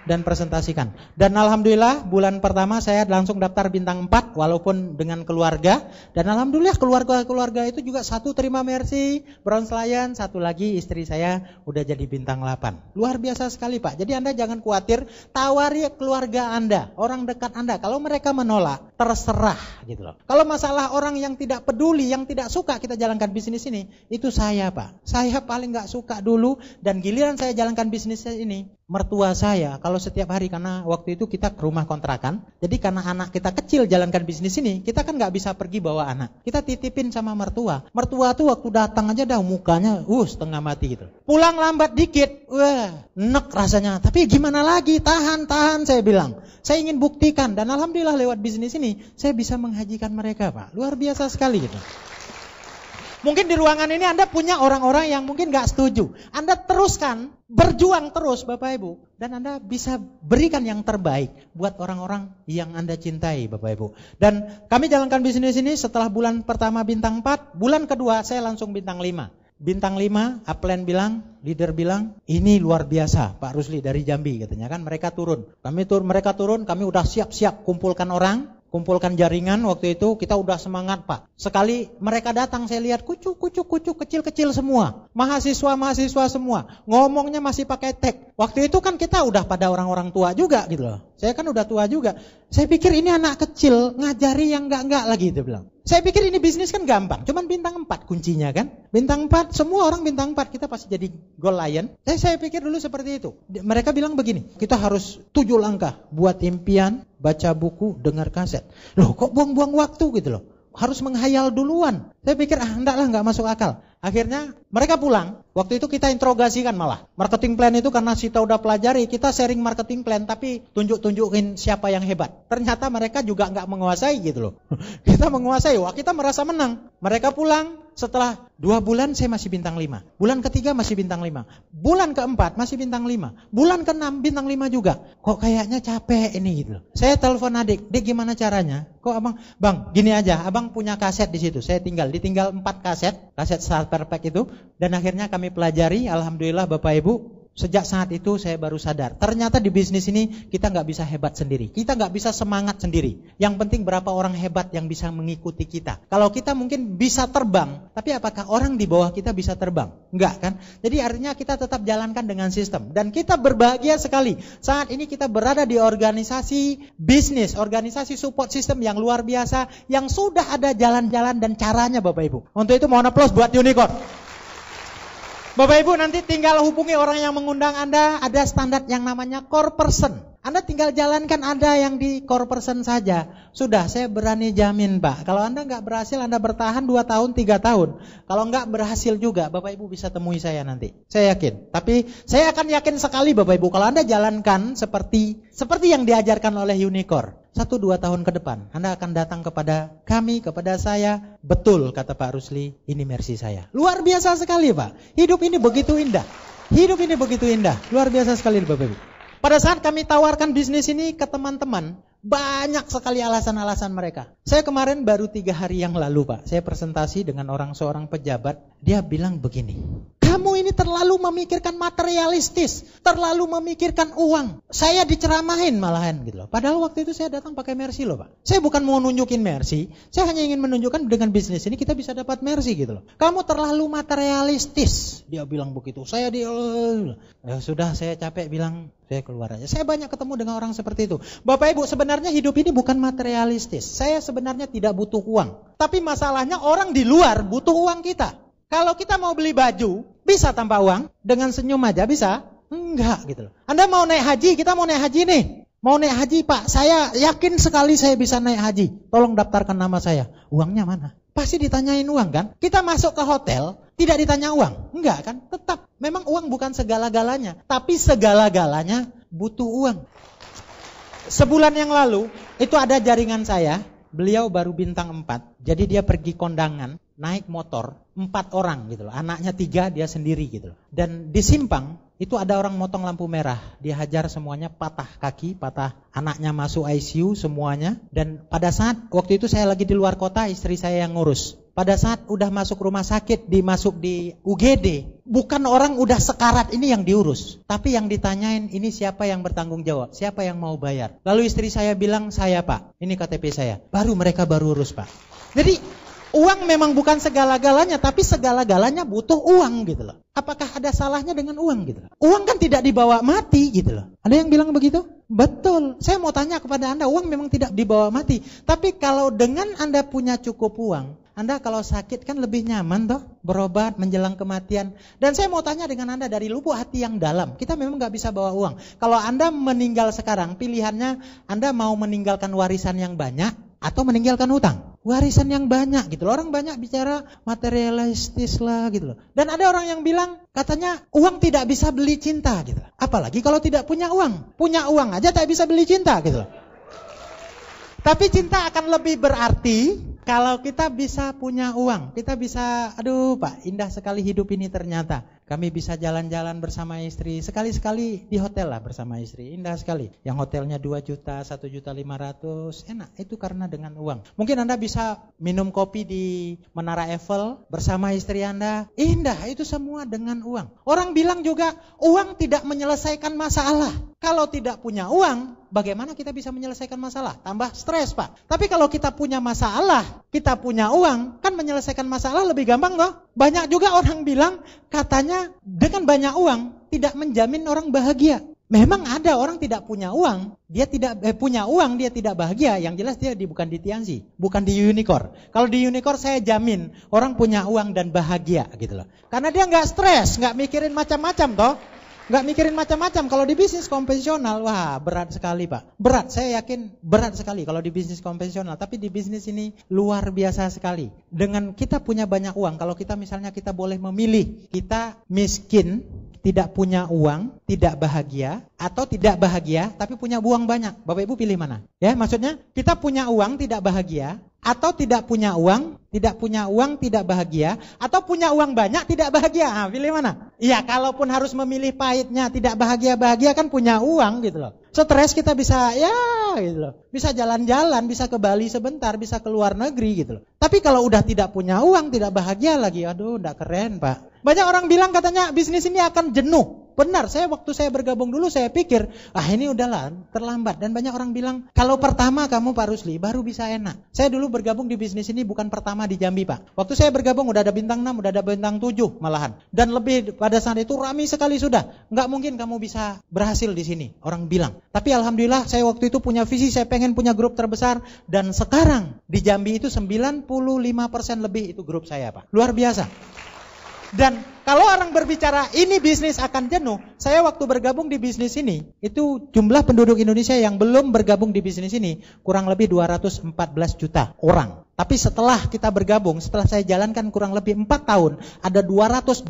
dan presentasikan. Dan alhamdulillah bulan pertama saya langsung daftar bintang 4 walaupun dengan keluarga. Dan alhamdulillah keluarga itu juga satu terima Mercy, Bronze Lion, satu lagi istri saya udah jadi bintang 8. Luar biasa sekali Pak. Jadi Anda jangan khawatir, tawari keluarga Anda, orang dekat Anda. Kalau mereka menolak, terserah gitu loh. Kalau masalah orang yang tidak peduli, yang tidak suka kita jalankan bisnis ini, itu saya Pak. Saya paling gak suka dulu, dan giliran saya jalankan bisnis ini, mertua saya kalau setiap hari, karena waktu itu kita ke rumah kontrakan, jadi karena anak kita kecil jalankan bisnis ini, kita kan gak bisa pergi bawa anak, kita titipin sama mertua tuh waktu datang aja dah mukanya setengah mati gitu, pulang lambat dikit, nek rasanya, tapi gimana lagi, tahan saya bilang, saya ingin buktikan, dan alhamdulillah lewat bisnis ini saya bisa menghajikan mereka Pak, luar biasa sekali gitu. Mungkin di ruangan ini Anda punya orang-orang yang mungkin gak setuju. Anda teruskan, berjuang terus Bapak Ibu. Dan Anda bisa berikan yang terbaik buat orang-orang yang Anda cintai Bapak Ibu. Dan kami jalankan bisnis ini setelah bulan pertama bintang 4, bulan kedua saya langsung bintang 5. Bintang 5, upline bilang, leader bilang, ini luar biasa Pak Rusli dari Jambi katanya kan, mereka turun. Mereka turun, kami udah siap-siap kumpulkan orang. Kumpulkan jaringan waktu itu, kita udah semangat Pak. Sekali mereka datang saya lihat kucuk kecil-kecil semua. Mahasiswa semua. Ngomongnya masih pakai tag. Waktu itu kan kita udah pada orang-orang tua juga gitu loh. Saya kan udah tua juga. Saya pikir ini anak kecil ngajari yang enggak lagi dia bilang. Saya pikir ini bisnis kan gampang, cuman bintang 4 kuncinya kan. Bintang 4, semua orang bintang 4, kita pasti jadi Gold Lion. Saya pikir dulu seperti itu. Mereka bilang begini, kita harus 7 langkah, buat impian, baca buku, dengar kaset. Loh kok buang-buang waktu gitu loh. Harus menghayal duluan. Saya pikir enggak masuk akal. Akhirnya mereka pulang. Waktu itu kita interogasikan malah. Marketing plan itu karena kita udah pelajari, kita sharing marketing plan tapi tunjukin siapa yang hebat. Ternyata mereka juga enggak menguasai gitu loh. Kita menguasai, kita merasa menang. Mereka pulang, setelah 2 bulan saya masih bintang 5. Bulan ketiga masih bintang 5. Bulan keempat masih bintang 5. Bulan ke-6 bintang 5 juga. Kok kayaknya capek ini gitu loh. Saya telepon adik, "Dik gimana caranya?" Kok abang, "Bang, gini aja, abang punya kaset di situ." Saya ditinggal 4 kaset starter pack itu, dan akhirnya kami pelajari, alhamdulillah Bapak Ibu, sejak saat itu saya baru sadar, ternyata di bisnis ini kita nggak bisa hebat sendiri, kita nggak bisa semangat sendiri. Yang penting berapa orang hebat yang bisa mengikuti kita. Kalau kita mungkin bisa terbang, tapi apakah orang di bawah kita bisa terbang? Enggak kan? Jadi artinya kita tetap jalankan dengan sistem. Dan kita berbahagia sekali saat ini kita berada di organisasi bisnis, organisasi support system yang luar biasa, yang sudah ada jalan-jalan dan caranya Bapak Ibu. Untuk itu mohon aplaus buat Unicorn. Bapak Ibu nanti tinggal hubungi orang yang mengundang Anda, ada standar yang namanya core person. Anda tinggal jalankan ada yang di core person saja. Sudah, saya berani jamin Pak. Kalau Anda nggak berhasil, Anda bertahan 2 tahun, 3 tahun. Kalau nggak berhasil juga, Bapak Ibu bisa temui saya nanti. Saya yakin. Tapi saya akan yakin sekali Bapak Ibu, kalau Anda jalankan seperti yang diajarkan oleh Unicorn. 1-2 tahun ke depan, Anda akan datang kepada kami, kepada saya. Betul kata Pak Rusli, ini Mercy saya. Luar biasa sekali Pak. Hidup ini begitu indah. Luar biasa sekali Bapak Ibu. Pada saat kami tawarkan bisnis ini ke teman-teman, banyak sekali alasan-alasan mereka. Saya kemarin baru 3 hari yang lalu Pak, saya presentasi dengan seorang pejabat. Dia bilang begini, "Kamu ini terlalu memikirkan materialistis, terlalu memikirkan uang." Saya diceramahin malahan gitu loh. Padahal waktu itu saya datang pakai Mercy loh Pak. Saya bukan mau nunjukin Mercy, saya hanya ingin menunjukkan dengan bisnis ini kita bisa dapat Mercy gitu loh. "Kamu terlalu materialistis." Dia bilang begitu. Sudah saya capek bilang, saya keluar aja. Saya banyak ketemu dengan orang seperti itu. Bapak Ibu, sebenarnya hidup ini bukan materialistis. Saya sebenarnya tidak butuh uang. Tapi masalahnya orang di luar butuh uang kita. Kalau kita mau beli baju, bisa tanpa uang? Dengan senyum aja bisa? Enggak gitu loh. Anda mau naik haji, kita mau naik haji nih. Mau naik haji Pak, saya yakin sekali saya bisa naik haji. Tolong daftarkan nama saya. Uangnya mana? Pasti ditanyain uang kan? Kita masuk ke hotel, tidak ditanya uang. Enggak kan? Tetap. Memang uang bukan segala-galanya. Tapi segala-galanya butuh uang. Sebulan yang lalu, itu ada jaringan saya. Beliau baru bintang 4. Jadi dia pergi kondangan, naik motor, 4 orang gitu loh. Anaknya 3, dia sendiri gitu loh. Dan di simpang, itu ada orang motong lampu merah. Dia hajar semuanya, patah kaki, patah. Anaknya masuk ICU semuanya. Dan pada saat, waktu itu saya lagi di luar kota, istri saya yang ngurus. pada saat udah masuk rumah sakit, dimasuk di UGD, bukan orang udah sekarat ini yang diurus, tapi yang ditanyain ini siapa yang bertanggung jawab, siapa yang mau bayar. Lalu istri saya bilang, saya Pak, ini KTP saya. Mereka baru urus Pak. Jadi uang memang bukan segala-galanya, tapi segala-galanya butuh uang gitu loh. Apakah ada salahnya dengan uang gitu loh? Uang kan tidak dibawa mati gitu loh. Ada yang bilang begitu? Betul. Saya mau tanya kepada Anda, uang memang tidak dibawa mati. Tapi kalau dengan Anda punya cukup uang, Anda kalau sakit kan lebih nyaman toh, berobat menjelang kematian. Dan saya mau tanya dengan Anda dari lubuk hati yang dalam, kita memang nggak bisa bawa uang. Kalau Anda meninggal sekarang, pilihannya Anda mau meninggalkan warisan yang banyak atau meninggalkan hutang. Warisan yang banyak gitu loh. Orang banyak bicara materialistis lah gitu loh. Dan ada orang yang bilang katanya uang tidak bisa beli cinta gitu. Apalagi kalau tidak punya uang. Punya uang aja tak bisa beli cinta gitu loh. Tapi cinta akan lebih berarti kalau kita bisa punya uang. Kita bisa, aduh Pak, indah sekali hidup ini ternyata. Kami bisa jalan-jalan bersama istri. Sekali-sekali di hotel lah bersama istri. Indah sekali. Yang hotelnya 2 juta, 1.500.000. Enak, itu karena dengan uang. Mungkin Anda bisa minum kopi di Menara Eiffel bersama istri Anda. Indah, itu semua dengan uang. Orang bilang juga, uang tidak menyelesaikan masalah. Kalau tidak punya uang, bagaimana kita bisa menyelesaikan masalah? Tambah stres Pak. Tapi kalau kita punya masalah, kita punya uang, kan menyelesaikan masalah lebih gampang toh? Banyak juga orang bilang, katanya dengan banyak uang tidak menjamin orang bahagia. Memang ada orang tidak punya uang, dia tidak punya uang, dia tidak bahagia. Yang jelas dia bukan di Tianzi, bukan di Unicorn. Kalau di Unicorn saya jamin orang punya uang dan bahagia gitu loh. Karena dia nggak stres, nggak mikirin macam-macam toh. Nggak mikirin macam-macam. Kalau di bisnis konvensional, wah berat sekali Pak. Berat, saya yakin berat sekali kalau di bisnis konvensional. Tapi di bisnis ini luar biasa sekali. Dengan kita punya banyak uang, kalau kita misalnya kita boleh memilih, kita miskin, tidak punya uang, tidak bahagia, atau tidak bahagia tapi punya uang banyak. Bapak Ibu pilih mana? Ya, maksudnya kita punya uang tidak bahagia, atau tidak punya uang, tidak bahagia, atau punya uang banyak, tidak bahagia. Pilih mana? Iya, kalaupun harus memilih pahitnya, tidak bahagia kan punya uang gitu loh. Stres kita bisa, ya gitu loh. Bisa jalan-jalan, bisa ke Bali sebentar, bisa ke luar negeri gitu loh. Tapi kalau udah tidak punya uang, tidak bahagia lagi, aduh enggak keren Pak. Banyak orang bilang katanya bisnis ini akan jenuh. Benar, waktu saya bergabung dulu saya pikir, ini udahlah terlambat. Dan banyak orang bilang, kalau pertama kamu Pak Rusli baru bisa enak. Saya dulu bergabung di bisnis ini bukan pertama di Jambi Pak. Waktu saya bergabung udah ada bintang 6, udah ada bintang 7 malahan. Dan lebih pada saat itu ramai sekali sudah. Nggak mungkin kamu bisa berhasil di sini, orang bilang. Tapi alhamdulillah saya waktu itu punya visi, saya pengen punya grup terbesar. Dan sekarang di Jambi itu 95% lebih itu grup saya Pak. Luar biasa. Dan kalau orang berbicara ini bisnis akan jenuh, saya waktu bergabung di bisnis ini, itu jumlah penduduk Indonesia yang belum bergabung di bisnis ini kurang lebih 214 juta orang. Tapi setelah kita bergabung, setelah saya jalankan kurang lebih 4 tahun, ada 225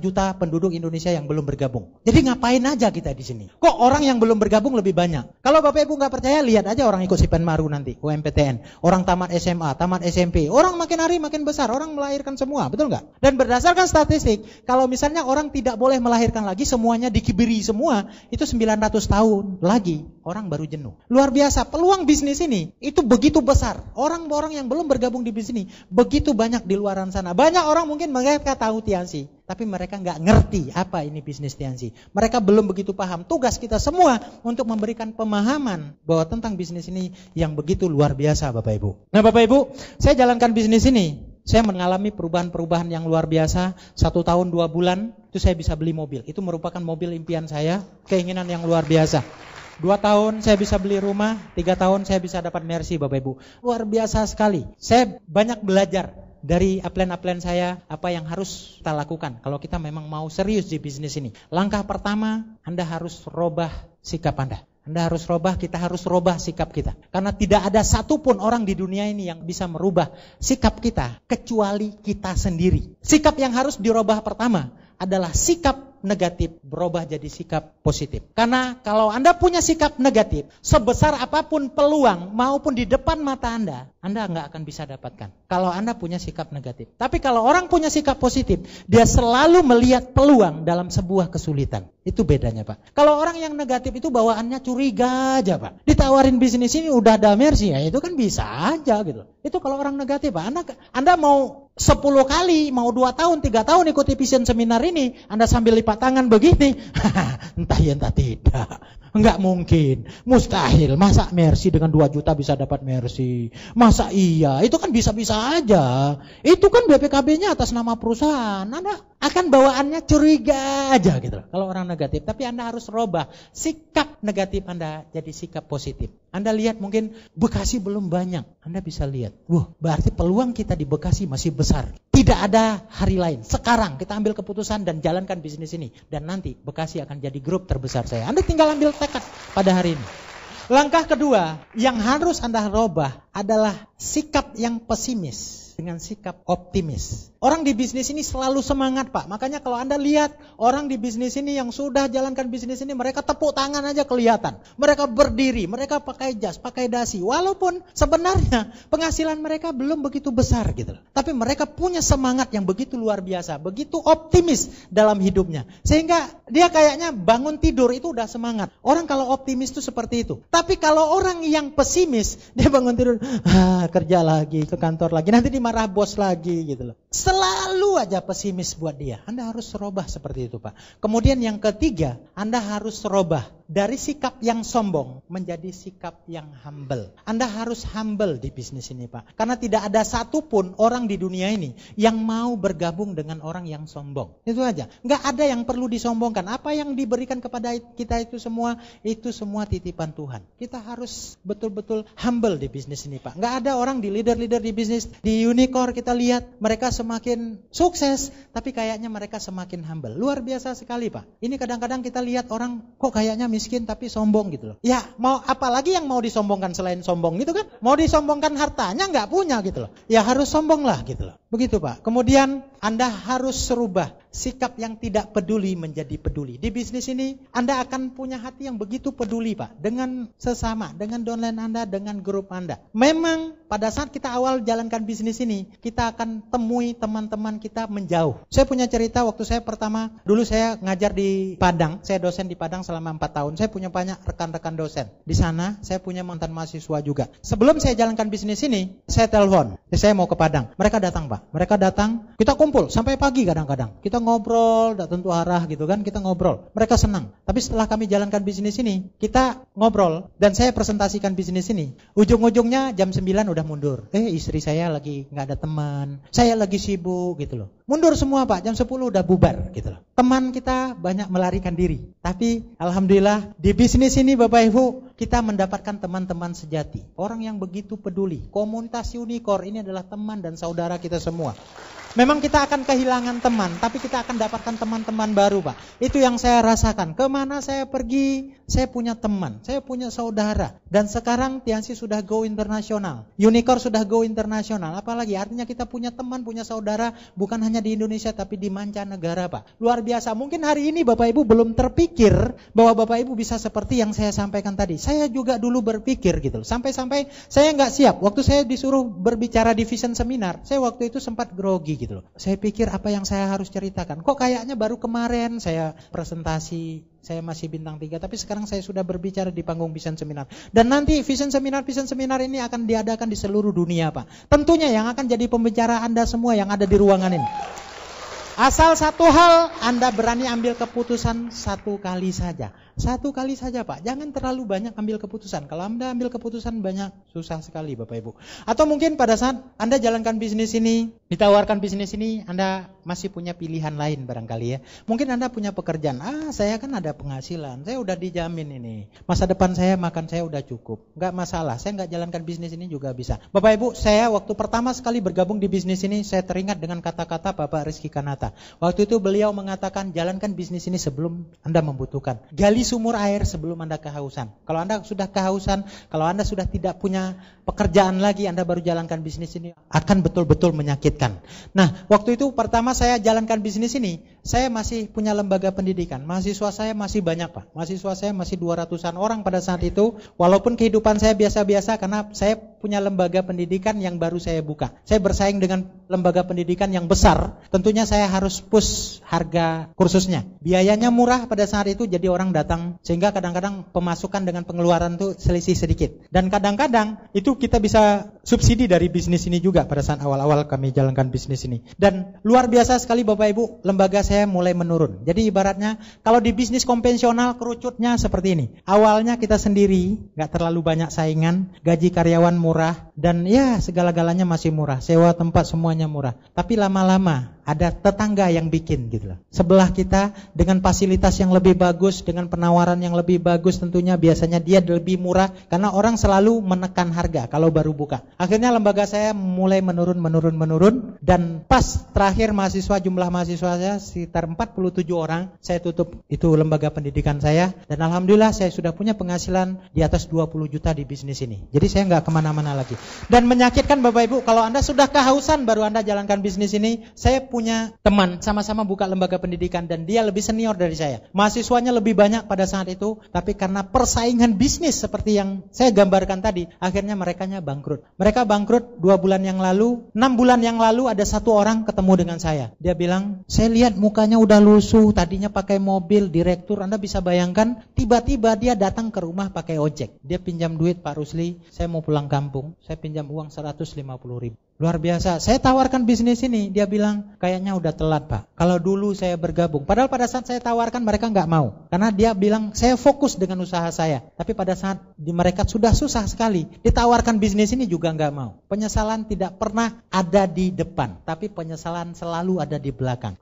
juta penduduk Indonesia yang belum bergabung. Jadi ngapain aja kita di sini? Kok orang yang belum bergabung lebih banyak? Kalau Bapak Ibu nggak percaya, lihat aja orang ikut Sipen Maru nanti, UMPTN. Orang tamat SMA, tamat SMP. Orang makin hari makin besar, orang melahirkan semua, betul nggak? Dan berdasarkan statistik, kalau misalnya orang tidak boleh melahirkan lagi, semuanya dikibiri semua, itu 900 tahun lagi, orang baru jenuh. Luar biasa, peluang bisnis ini, itu begitu besar. Orang-orang yang belum bergabung di bisnis ini begitu banyak di luaran sana. Banyak orang mungkin mereka tahu Tianzi, tapi mereka nggak ngerti apa ini bisnis Tianzi. Mereka belum begitu paham. Tugas kita semua untuk memberikan pemahaman bahwa tentang bisnis ini yang begitu luar biasa Bapak Ibu. Nah Bapak Ibu, saya jalankan bisnis ini, saya mengalami perubahan-perubahan yang luar biasa. 1 tahun 2 bulan itu saya bisa beli mobil. Itu merupakan mobil impian saya, keinginan yang luar biasa. 2 tahun saya bisa beli rumah, 3 tahun saya bisa dapat Mercy Bapak Ibu. Luar biasa sekali. Saya banyak belajar dari upline saya, apa yang harus kita lakukan kalau kita memang mau serius di bisnis ini. Langkah pertama, Anda harus robah sikap Anda. Anda harus robah, kita harus robah sikap kita. Karena tidak ada satupun orang di dunia ini yang bisa merubah sikap kita kecuali kita sendiri. Sikap yang harus dirobah pertama adalah sikap negatif berubah jadi sikap positif. Karena kalau Anda punya sikap negatif, sebesar apapun peluang maupun di depan mata Anda nggak akan bisa dapatkan. Kalau Anda punya sikap negatif. Tapi kalau orang punya sikap positif, dia selalu melihat peluang dalam sebuah kesulitan. Itu bedanya, Pak. Kalau orang yang negatif itu bawaannya curiga aja, Pak. Ditawarin bisnis ini udah ada mercy, ya itu kan bisa aja gitu. Itu kalau orang negatif, Pak. Anda mau 10 kali, mau 2 tahun, 3 tahun ikuti vision seminar ini, Anda sambil lipat tangan begini, entah ya entah tidak. Enggak mungkin, mustahil. Masa mercy dengan 2 juta bisa dapat mercy? Masa iya? Itu kan bisa-bisa aja. Itu kan BPKB-nya atas nama perusahaan. Anda akan bawaannya curiga aja gitu. Kalau orang negatif, tapi Anda harus rubah sikap negatif Anda jadi sikap positif. Anda lihat mungkin Bekasi belum banyak. Anda bisa lihat, berarti peluang kita di Bekasi masih besar. Tidak ada hari lain. Sekarang kita ambil keputusan dan jalankan bisnis ini. Dan nanti Bekasi akan jadi grup terbesar saya. Anda tinggal ambil tekad pada hari ini. Langkah kedua yang harus Anda rubah adalah sikap yang pesimis dengan sikap optimis. Orang di bisnis ini selalu semangat, Pak. Makanya kalau Anda lihat orang di bisnis ini yang sudah jalankan bisnis ini, mereka tepuk tangan aja kelihatan. Mereka berdiri, mereka pakai jas, pakai dasi. Walaupun sebenarnya penghasilan mereka belum begitu besar gitu. Tapi mereka punya semangat yang begitu luar biasa, begitu optimis dalam hidupnya. Sehingga dia kayaknya bangun tidur itu udah semangat. Orang kalau optimis itu seperti itu. Tapi kalau orang yang pesimis, dia bangun tidur, kerja lagi, ke kantor lagi, nanti dimarah bos lagi gitu loh. Selalu aja pesimis buat dia. Anda harus rubah seperti itu, Pak. Kemudian yang ketiga, Anda harus rubah dari sikap yang sombong menjadi sikap yang humble. Anda harus humble di bisnis ini, Pak. Karena tidak ada satupun orang di dunia ini yang mau bergabung dengan orang yang sombong. Itu aja. Nggak ada yang perlu disombongkan. Apa yang diberikan kepada kita itu semua titipan Tuhan. Kita harus betul-betul humble di bisnis ini, Pak. Nggak ada orang di leader-leader di bisnis, di Unicorn kita lihat mereka semakin sukses, tapi kayaknya mereka semakin humble. Luar biasa sekali, Pak. Ini kadang-kadang kita lihat orang kok kayaknya miskin tapi sombong gitu loh. Ya, mau apalagi yang mau disombongkan selain sombong gitu kan? Mau disombongkan hartanya nggak punya gitu loh. Ya harus sombong lah gitu loh. Begitu, Pak. Kemudian Anda harus serubah sikap yang tidak peduli menjadi peduli. Di bisnis ini Anda akan punya hati yang begitu peduli, Pak, dengan sesama, dengan downline Anda, dengan grup Anda. Memang pada saat kita awal jalankan bisnis ini, kita akan temui teman-teman kita menjauh. Saya punya cerita waktu saya pertama, dulu saya ngajar di Padang, saya dosen di Padang selama 4 tahun. Saya punya banyak rekan-rekan dosen. Di sana saya punya mantan mahasiswa juga. Sebelum saya jalankan bisnis ini, saya telepon, saya mau ke Padang. Mereka datang, Pak. Mereka datang, kita kumpul sampai pagi kadang-kadang. Kita ngobrol, tak tentu arah gitu kan, kita ngobrol. Mereka senang. Tapi setelah kami jalankan bisnis ini, kita ngobrol dan saya presentasikan bisnis ini. Ujung-ujungnya jam 9 udah mundur. Istri saya lagi nggak ada teman, saya lagi sibuk gitu loh. Mundur semua, Pak, jam 10 udah bubar gitu loh. Teman kita banyak melarikan diri. Tapi alhamdulillah di bisnis ini Bapak Ibu, kita mendapatkan teman-teman sejati. Orang yang begitu peduli. Komunitas Unicorn ini adalah teman dan saudara kita semua. Memang kita akan kehilangan teman, tapi kita akan dapatkan teman-teman baru, Pak. Itu yang saya rasakan. Kemana saya pergi, saya punya teman, saya punya saudara. Dan sekarang Tiansi sudah go internasional. Unicorn sudah go internasional. Apalagi artinya kita punya teman, punya saudara, bukan hanya di Indonesia, tapi di mancanegara, Pak. Luar biasa. Mungkin hari ini Bapak Ibu belum terpikir bahwa Bapak Ibu bisa seperti yang saya sampaikan tadi. Saya juga dulu berpikir gitu. Sampai-sampai saya nggak siap. Waktu saya disuruh berbicara di vision seminar, saya waktu itu sempat grogi gitu loh. Saya pikir apa yang saya harus ceritakan. Kok kayaknya baru kemarin saya presentasi, saya masih bintang 3, tapi sekarang saya sudah berbicara di panggung vision seminar. Dan nanti vision seminar ini akan diadakan di seluruh dunia, Pak. Tentunya yang akan jadi pembicara Anda semua yang ada di ruangan ini. Asal satu hal, Anda berani ambil keputusan satu kali saja. Satu kali saja, Pak. Jangan terlalu banyak ambil keputusan. Kalau Anda ambil keputusan banyak, susah sekali, Bapak Ibu. Atau mungkin pada saat Anda jalankan bisnis ini, ditawarkan bisnis ini, Anda masih punya pilihan lain barangkali ya. Mungkin Anda punya pekerjaan. Saya kan ada penghasilan. Saya udah dijamin ini. Masa depan saya, makan saya udah cukup. Nggak masalah. Saya nggak jalankan bisnis ini juga bisa. Bapak Ibu, saya waktu pertama sekali bergabung di bisnis ini, saya teringat dengan kata-kata Bapak Rizky Kanata. Waktu itu beliau mengatakan, jalankan bisnis ini sebelum Anda membutuhkan. Gali sumur air sebelum Anda kehausan. Kalau Anda sudah kehausan, kalau Anda sudah tidak punya pekerjaan lagi, Anda baru jalankan bisnis ini, akan betul-betul menyakitkan. Nah, waktu itu pertama saya jalankan bisnis ini, saya masih punya lembaga pendidikan. Mahasiswa saya masih banyak, Pak. Mahasiswa saya masih 200-an orang pada saat itu. Walaupun kehidupan saya biasa-biasa karena saya punya lembaga pendidikan yang baru saya buka. Saya bersaing dengan lembaga pendidikan yang besar. Tentunya saya harus push harga kursusnya. Biayanya murah pada saat itu, jadi orang datang. Sehingga kadang-kadang pemasukan dengan pengeluaran itu selisih sedikit. Dan kadang-kadang itu kita bisa subsidi dari bisnis ini juga pada saat awal-awal kami jalankan bisnis ini. Dan luar biasa sekali Bapak Ibu, lembaga saya mulai menurun. Jadi ibaratnya kalau di bisnis konvensional kerucutnya seperti ini. Awalnya kita sendiri, gak terlalu banyak saingan, gaji karyawan murah, dan ya segala-galanya masih murah. Sewa tempat semuanya murah. Tapi lama-lama ada tetangga yang bikin gitu loh. Sebelah kita dengan fasilitas yang lebih bagus, dengan penawaran yang lebih bagus, tentunya biasanya dia lebih murah karena orang selalu menekan harga kalau baru buka. Akhirnya lembaga saya mulai menurun dan pas terakhir jumlah mahasiswa saya sekitar 47 orang, saya tutup itu lembaga pendidikan saya dan alhamdulillah saya sudah punya penghasilan di atas 20 juta di bisnis ini. Jadi saya nggak kemana-mana lagi. Dan menyakitkan Bapak Ibu, kalau Anda sudah kehausan baru Anda jalankan bisnis ini. Saya punya teman sama-sama buka lembaga pendidikan dan dia lebih senior dari saya. Mahasiswanya lebih banyak pada saat itu, tapi karena persaingan bisnis seperti yang saya gambarkan tadi, akhirnya merekanya bangkrut. Mereka bangkrut 2 bulan yang lalu, 6 bulan yang lalu ada satu orang ketemu dengan saya. Dia bilang, saya lihat mukanya udah lusuh, tadinya pakai mobil, direktur, Anda bisa bayangkan, tiba-tiba dia datang ke rumah pakai ojek. Dia pinjam duit, Pak Rusli, saya mau pulang kampung, saya pinjam uang 150.000. Luar biasa, saya tawarkan bisnis ini, dia bilang, kayaknya udah telat Pak, kalau dulu saya bergabung. Padahal pada saat saya tawarkan mereka gak mau, karena dia bilang, saya fokus dengan usaha saya. Tapi pada saat mereka sudah susah sekali, ditawarkan bisnis ini juga gak mau. Penyesalan tidak pernah ada di depan, tapi penyesalan selalu ada di belakang.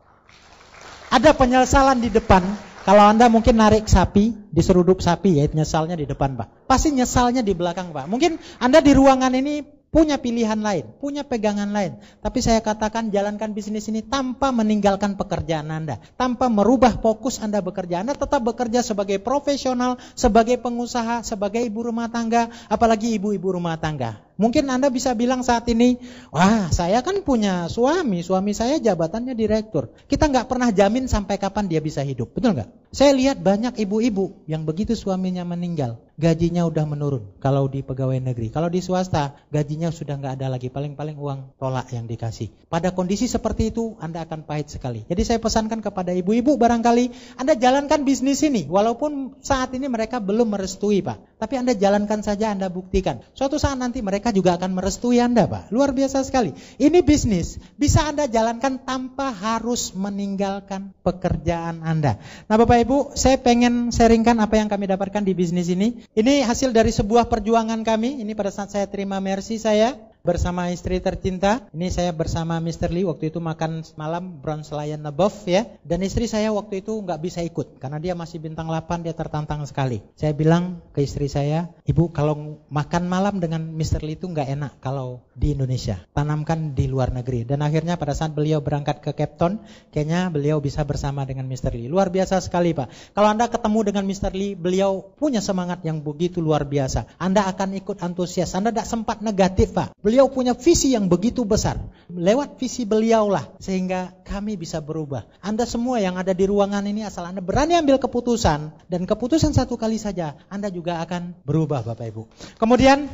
Ada penyesalan di depan, kalau Anda mungkin narik sapi, diseruduk sapi, ya nyesalnya di depan Pak. Pasti nyesalnya di belakang Pak. Mungkin Anda di ruangan ini punya pilihan lain, punya pegangan lain. Tapi saya katakan jalankan bisnis ini tanpa meninggalkan pekerjaan Anda. Tanpa merubah fokus Anda bekerja. Anda tetap bekerja sebagai profesional, sebagai pengusaha, sebagai ibu rumah tangga, apalagi ibu-ibu rumah tangga. Mungkin Anda bisa bilang saat ini, wah saya kan punya suami saya jabatannya direktur. Kita gak pernah jamin sampai kapan dia bisa hidup, betul gak? Saya lihat banyak ibu-ibu yang begitu suaminya meninggal, gajinya udah menurun kalau di pegawai negeri. Kalau di swasta, gajinya sudah gak ada lagi, paling-paling uang tolak yang dikasih. Pada kondisi seperti itu, Anda akan pahit sekali. Jadi saya pesankan kepada ibu-ibu, barangkali Anda jalankan bisnis ini, walaupun saat ini mereka belum merestui Pak. Tapi Anda jalankan saja, Anda buktikan. Suatu saat nanti mereka juga akan merestui Anda Pak. Luar biasa sekali. Ini bisnis bisa Anda jalankan tanpa harus meninggalkan pekerjaan Anda. Nah Bapak Ibu, saya pengen sharingkan apa yang kami dapatkan di bisnis ini. Ini hasil dari sebuah perjuangan kami. Ini pada saat saya terima Mercy saya bersama istri tercinta. Ini saya bersama Mr. Lee waktu itu makan malam Bronze Lion Above ya. Dan istri saya waktu itu nggak bisa ikut karena dia masih bintang 8, dia tertantang sekali. Saya bilang ke istri saya, Ibu kalau makan malam dengan Mr. Lee itu nggak enak kalau di Indonesia. Tanamkan di luar negeri. Dan akhirnya pada saat beliau berangkat ke Cape Town, kayaknya beliau bisa bersama dengan Mr. Lee. Luar biasa sekali Pak. Kalau Anda ketemu dengan Mr. Lee, beliau punya semangat yang begitu luar biasa. Anda akan ikut antusias. Anda tidak sempat negatif Pak. Beliau punya visi yang begitu besar. Lewat visi beliaulah sehingga kami bisa berubah. Anda semua yang ada di ruangan ini asal Anda berani ambil keputusan dan keputusan satu kali saja, Anda juga akan berubah Bapak Ibu. Kemudian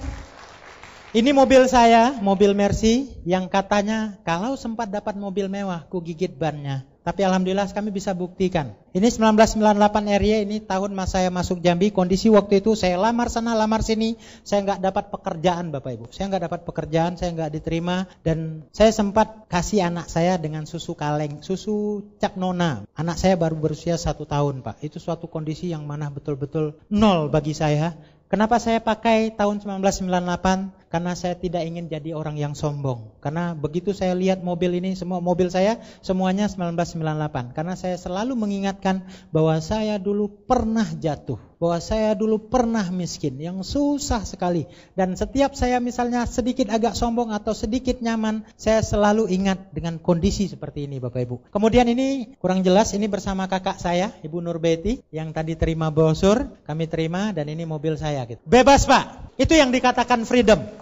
ini mobil saya, mobil Mercy yang katanya kalau sempat dapat mobil mewah, ku gigit bannya. Tapi alhamdulillah kami bisa buktikan. Ini 1998 RY, ini tahun saya masuk Jambi. Kondisi waktu itu saya lamar sana, lamar sini. Saya nggak dapat pekerjaan Bapak Ibu. Saya nggak dapat pekerjaan, saya nggak diterima. Dan saya sempat kasih anak saya dengan susu kaleng, susu Cap Nona. Anak saya baru berusia 1 tahun Pak. Itu suatu kondisi yang mana betul-betul nol bagi saya. Kenapa saya pakai tahun 1998? Karena saya tidak ingin jadi orang yang sombong. Karena begitu saya lihat mobil ini, semua mobil saya semuanya 1998. Karena saya selalu mengingatkan bahwa saya dulu pernah jatuh, bahwa saya dulu pernah miskin, yang susah sekali. Dan setiap saya misalnya sedikit agak sombong atau sedikit nyaman, saya selalu ingat dengan kondisi seperti ini Bapak Ibu. Kemudian ini kurang jelas, ini bersama kakak saya, Ibu Nurbeti, yang tadi terima brosur, kami terima, dan ini mobil saya gitu. Bebas Pak, itu yang dikatakan freedom.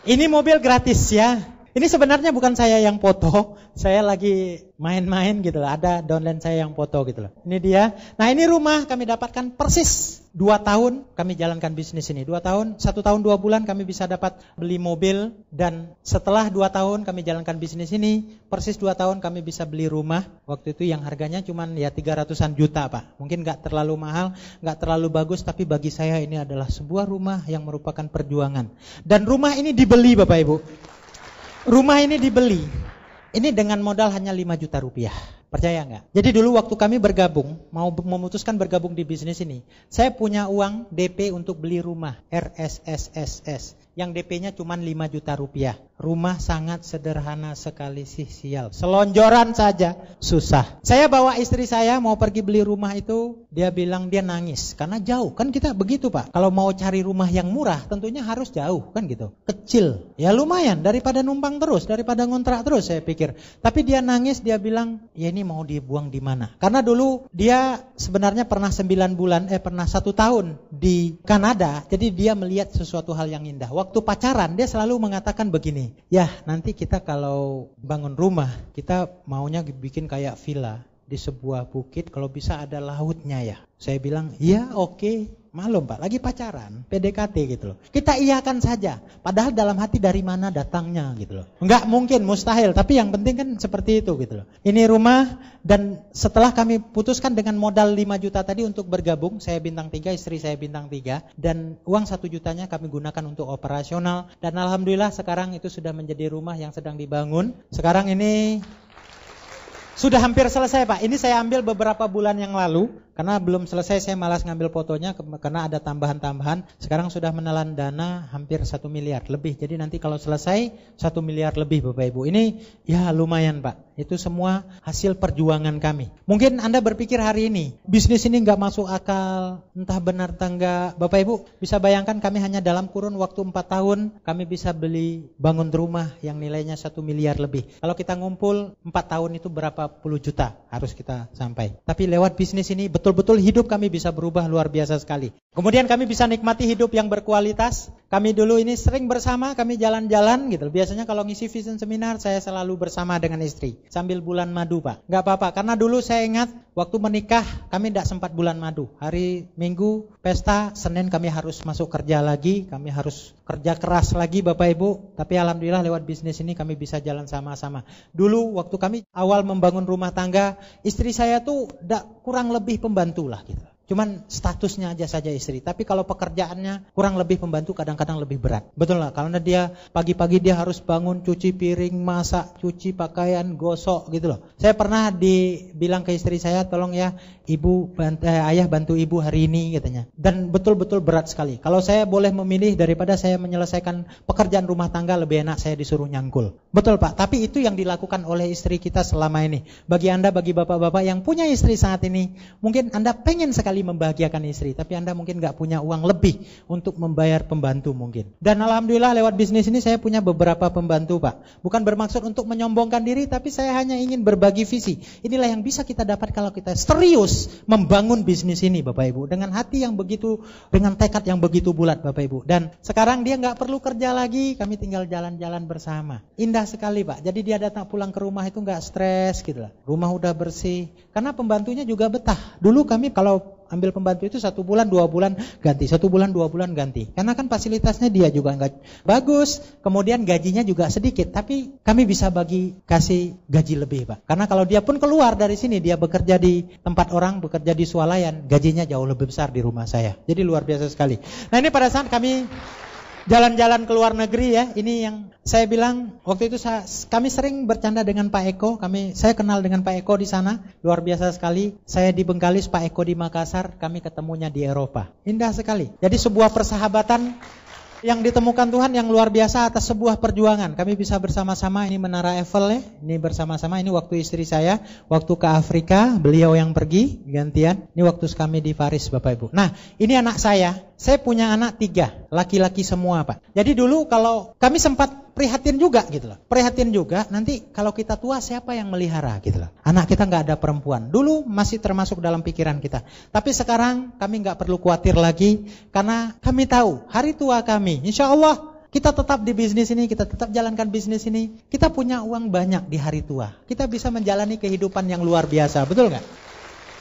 Ini mobil gratis ya. Ini sebenarnya bukan saya yang foto, saya lagi main-main gitu loh. Ada downline saya yang foto gitu loh. Ini dia. Nah ini rumah kami dapatkan persis 2 tahun kami jalankan bisnis ini. 2 tahun, 1 tahun 2 bulan kami bisa dapat beli mobil. Dan setelah 2 tahun kami jalankan bisnis ini, persis 2 tahun kami bisa beli rumah. Waktu itu yang harganya cuman ya 300-an juta Pak. Mungkin gak terlalu mahal, gak terlalu bagus, tapi bagi saya ini adalah sebuah rumah yang merupakan perjuangan. Dan rumah ini dibeli Bapak Ibu. Rumah ini dibeli. Ini dengan modal hanya 5 juta rupiah. Percaya nggak? Jadi dulu waktu kami bergabung, mau memutuskan bergabung di bisnis ini, saya punya uang DP untuk beli rumah RSSSS. Yang DP-nya cuma 5 juta rupiah. Rumah sangat sederhana sekali sih, sial. Selonjoran saja susah. Saya bawa istri saya mau pergi beli rumah itu, dia bilang dia nangis karena jauh. Kan kita begitu Pak. Kalau mau cari rumah yang murah tentunya harus jauh kan gitu. Kecil. Ya lumayan daripada numpang terus, daripada ngontrak terus saya pikir. Tapi dia nangis, dia bilang, "Ya ini mau dibuang di mana?" Karena dulu dia sebenarnya pernah 9 bulan, pernah 1 tahun di Kanada. Jadi dia melihat sesuatu hal yang indah. Waktu pacaran dia selalu mengatakan begini, "Ya nanti kita kalau bangun rumah, kita maunya bikin kayak villa di sebuah bukit, kalau bisa ada lautnya ya." Saya bilang, "Ya oke." Malum Pak, lagi pacaran, PDKT gitu loh. Kita iyakan saja, padahal dalam hati dari mana datangnya gitu loh. Enggak mungkin, mustahil, tapi yang penting kan seperti itu gitu loh. Ini rumah, dan setelah kami putuskan dengan modal 5 juta tadi untuk bergabung, saya bintang 3, istri saya bintang 3, dan uang 1 jutanya kami gunakan untuk operasional, dan alhamdulillah sekarang itu sudah menjadi rumah yang sedang dibangun. Sekarang ini sudah hampir selesai Pak. Ini saya ambil beberapa bulan yang lalu. Karena belum selesai saya malas ngambil fotonya karena ada tambahan-tambahan. Sekarang sudah menelan dana hampir 1 miliar lebih. Jadi nanti kalau selesai 1 miliar lebih Bapak Ibu. Ini ya lumayan Pak. Itu semua hasil perjuangan kami. Mungkin Anda berpikir hari ini bisnis ini gak masuk akal, entah benar tangga. Bapak Ibu bisa bayangkan kami hanya dalam kurun waktu 4 tahun kami bisa bangun rumah yang nilainya 1 miliar lebih. Kalau kita ngumpul 4 tahun itu berapa puluh juta harus kita sampai. Tapi lewat bisnis ini betul-betul hidup kami bisa berubah luar biasa sekali. Kemudian kami bisa nikmati hidup yang berkualitas. Kami dulu ini sering bersama, kami jalan-jalan gitu. Biasanya kalau ngisi vision seminar saya selalu bersama dengan istri. Sambil bulan madu Pak. Gak apa-apa, karena dulu saya ingat waktu menikah kami tidak sempat bulan madu. Hari Minggu pesta, Senin kami harus masuk kerja lagi. Kami harus kerja keras lagi Bapak Ibu. Tapi alhamdulillah lewat bisnis ini kami bisa jalan sama-sama. Dulu waktu kami awal membangun rumah tangga, istri saya tuh kurang lebih pembantu lah gitu. Cuman statusnya aja saja istri. Tapi kalau pekerjaannya kurang lebih pembantu, kadang-kadang lebih berat. Betul lah, karena dia pagi-pagi dia harus bangun, cuci piring, masak, cuci pakaian, gosok gitu loh. Saya pernah dibilang ke istri saya, "Tolong ya ayah bantu ibu hari ini," katanya. Dan betul-betul berat sekali. Kalau saya boleh memilih, daripada saya menyelesaikan pekerjaan rumah tangga, lebih enak saya disuruh nyangkul. Betul Pak, tapi itu yang dilakukan oleh istri kita selama ini. Bagi Anda, bagi bapak-bapak yang punya istri saat ini, mungkin Anda pengen sekali membahagiakan istri, tapi Anda mungkin gak punya uang lebih untuk membayar pembantu mungkin. Dan alhamdulillah lewat bisnis ini saya punya beberapa pembantu Pak. Bukan bermaksud untuk menyombongkan diri, tapi saya hanya ingin berbagi visi. Inilah yang bisa kita dapat kalau kita serius membangun bisnis ini Bapak Ibu. Dengan hati yang begitu, dengan tekad yang begitu bulat Bapak Ibu. Dan sekarang dia gak perlu kerja lagi, kami tinggal jalan-jalan bersama. Indah sekali Pak. Jadi dia datang pulang ke rumah itu gak stres gitu lah. Rumah udah bersih. Karena pembantunya juga betah. Dulu kami kalau ambil pembantu itu 1 bulan 2 bulan ganti, 1 bulan 2 bulan ganti. Karena kan fasilitasnya dia juga nggak bagus, kemudian gajinya juga sedikit. Tapi kami bisa kasih gaji lebih Pak. Karena kalau dia pun keluar dari sini, dia bekerja di tempat orang, bekerja di swalayan, gajinya jauh lebih besar di rumah saya. Jadi luar biasa sekali. Nah ini pada saat kami jalan-jalan ke luar negeri ya, ini yang saya bilang waktu itu kami sering bercanda dengan Pak Eko. Saya kenal dengan Pak Eko di sana, luar biasa sekali. Saya di Bengkalis, Pak Eko di Makassar, kami ketemunya di Eropa. Indah sekali. Jadi sebuah persahabatan yang ditemukan Tuhan yang luar biasa atas sebuah perjuangan. Kami bisa bersama-sama, ini Menara Eiffel ya, ini bersama-sama. Ini waktu istri saya, waktu ke Afrika, beliau yang pergi, gantian. Ini waktu kami di Paris Bapak Ibu. Nah ini anak saya punya anak 3, laki-laki semua Pak. Jadi dulu kalau kami sempat prihatin juga gitu loh. Prihatin juga nanti kalau kita tua siapa yang melihara gitu loh. Anak kita gak ada perempuan. Dulu masih termasuk dalam pikiran kita. Tapi sekarang kami gak perlu khawatir lagi. Karena kami tahu hari tua kami insya Allah Kita tetap di bisnis ini, kita tetap jalankan bisnis ini. Kita punya uang banyak di hari tua. Kita bisa menjalani kehidupan yang luar biasa, betul nggak?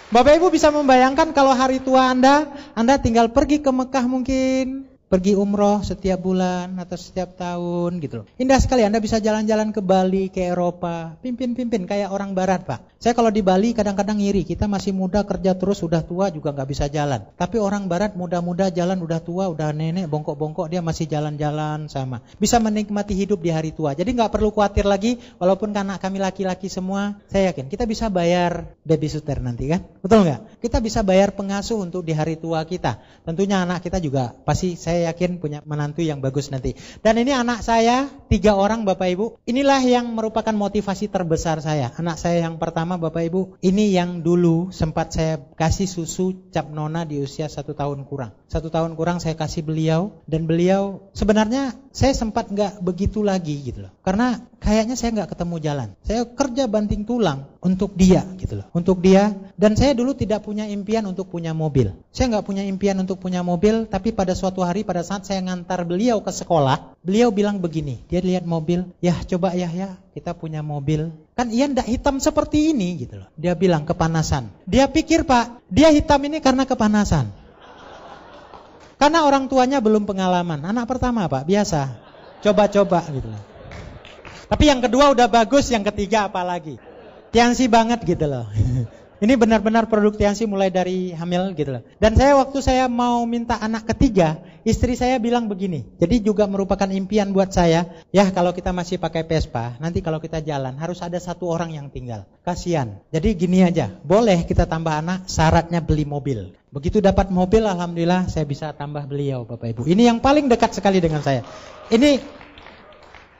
Bapak Ibu bisa membayangkan kalau hari tua Anda tinggal pergi ke Mekah mungkin, pergi umroh setiap bulan atau setiap tahun gitu loh. Indah sekali, Anda bisa jalan-jalan ke Bali, ke Eropa, pimpin kayak orang barat Pak. Saya kalau di Bali kadang-kadang ngiri, kita masih muda kerja terus, udah tua juga nggak bisa jalan. Tapi orang barat muda-muda jalan, udah tua, udah nenek, bongkok-bongkok, dia masih jalan-jalan sama. Bisa menikmati hidup di hari tua. Jadi nggak perlu khawatir lagi, walaupun anak kami laki-laki semua, saya yakin kita bisa bayar babysitter nanti kan? Betul nggak? Kita bisa bayar pengasuh untuk di hari tua kita. Tentunya anak kita juga pasti saya yakin punya menantu yang bagus nanti. Dan ini anak saya 3 orang Bapak Ibu. Inilah yang merupakan motivasi terbesar saya. Anak saya yang pertama Bapak Ibu, ini yang dulu sempat saya kasih susu cap nona di usia 1 tahun kurang. 1 tahun kurang saya kasih beliau, dan beliau sebenarnya saya sempat nggak begitu lagi gitu loh. Karena kayaknya saya nggak ketemu jalan. Saya kerja banting tulang untuk dia gitu loh. Untuk dia, dan saya dulu tidak punya impian untuk punya mobil. Saya nggak punya impian untuk punya mobil, tapi pada suatu hari pada saat saya ngantar beliau ke sekolah, beliau bilang begini, dia lihat mobil, ya coba ya kita punya mobil. Kan iya ndak hitam seperti ini gitu loh. Dia bilang kepanasan. Dia pikir Pak, dia hitam ini karena kepanasan. Karena orang tuanya belum pengalaman. Anak pertama Pak, biasa. Coba-coba gitu loh. Tapi yang kedua udah bagus, yang ketiga apalagi. Tiansi banget gitu loh. Ini benar-benar produk Tiansi mulai dari hamil gitu loh. Dan waktu saya mau minta anak ketiga, istri saya bilang begini. Jadi juga merupakan impian buat saya. Ya kalau kita masih pakai Vespa, nanti kalau kita jalan harus ada 1 orang yang tinggal. Kasian. Jadi gini aja, boleh kita tambah anak, syaratnya beli mobil. Begitu dapat mobil, alhamdulillah saya bisa tambah beliau Bapak Ibu. Ini yang paling dekat sekali dengan saya.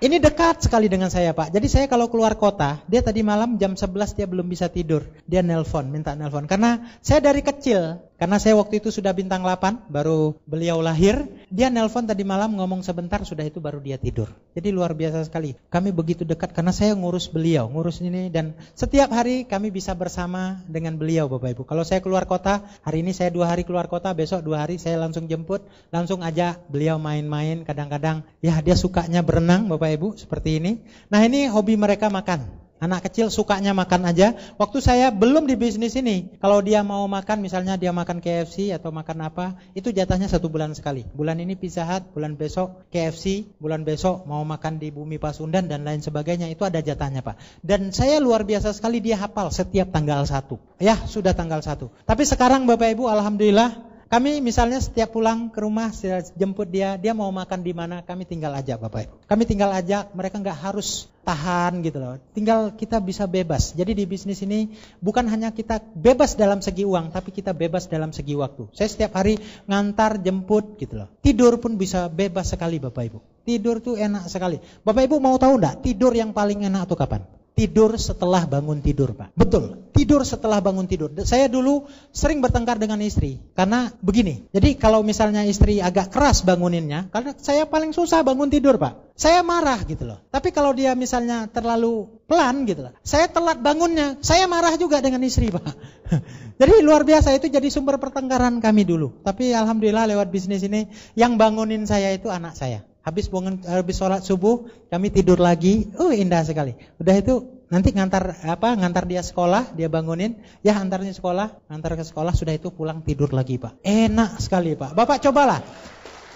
Ini dekat sekali dengan saya Pak. Jadi saya kalau keluar kota, dia tadi malam jam 11 dia belum bisa tidur. Dia minta nelpon. Karena saya dari kecil, karena saya waktu itu sudah bintang 8, baru beliau lahir. Dia nelpon tadi malam ngomong sebentar, sudah itu baru dia tidur. Jadi luar biasa sekali. Kami begitu dekat karena saya ngurus beliau, ngurus ini. Dan setiap hari kami bisa bersama dengan beliau Bapak Ibu. Kalau saya keluar kota, hari ini saya 2 hari keluar kota, besok 2 hari saya langsung jemput, langsung ajak beliau main-main. Kadang-kadang ya dia sukanya berenang Bapak Ibu, seperti ini. Nah ini hobi mereka makan. Anak kecil sukanya makan aja. Waktu saya belum di bisnis ini, kalau dia mau makan, misalnya dia makan KFC atau makan apa, itu jatahnya 1 bulan sekali. Bulan ini Pizza Hut, bulan besok KFC, bulan besok mau makan di Bumi Pasundan dan lain sebagainya, itu ada jatahnya Pak. Dan saya luar biasa sekali, dia hafal setiap tanggal 1. Ya sudah tanggal 1. Tapi sekarang Bapak Ibu alhamdulillah, kami misalnya setiap pulang ke rumah, jemput dia mau makan di mana, kami tinggal ajak Bapak Ibu. Kami tinggal ajak, mereka nggak harus tahan gitu loh. Tinggal kita bisa bebas. Jadi di bisnis ini bukan hanya kita bebas dalam segi uang, tapi kita bebas dalam segi waktu. Saya setiap hari ngantar, jemput gitu loh. Tidur pun bisa bebas sekali Bapak Ibu. Tidur tuh enak sekali. Bapak Ibu mau tahu enggak, tidur yang paling enak tuh kapan? Tidur setelah bangun tidur Pak. Betul, tidur setelah bangun tidur. Saya dulu sering bertengkar dengan istri. Karena begini, jadi kalau misalnya istri agak keras banguninnya, karena saya paling susah bangun tidur Pak, saya marah gitu loh. Tapi kalau dia misalnya terlalu pelan gitu loh, saya telat bangunnya, saya marah juga dengan istri Pak. Jadi luar biasa, itu jadi sumber pertengkaran kami dulu. Tapi alhamdulillah lewat bisnis ini, yang bangunin saya itu anak saya. Habis sholat subuh kami tidur lagi, indah sekali. Udah itu nanti ngantar dia sekolah, dia bangunin, ya antar ke sekolah, sudah itu pulang tidur lagi Pak. Enak sekali Pak. Bapak cobalah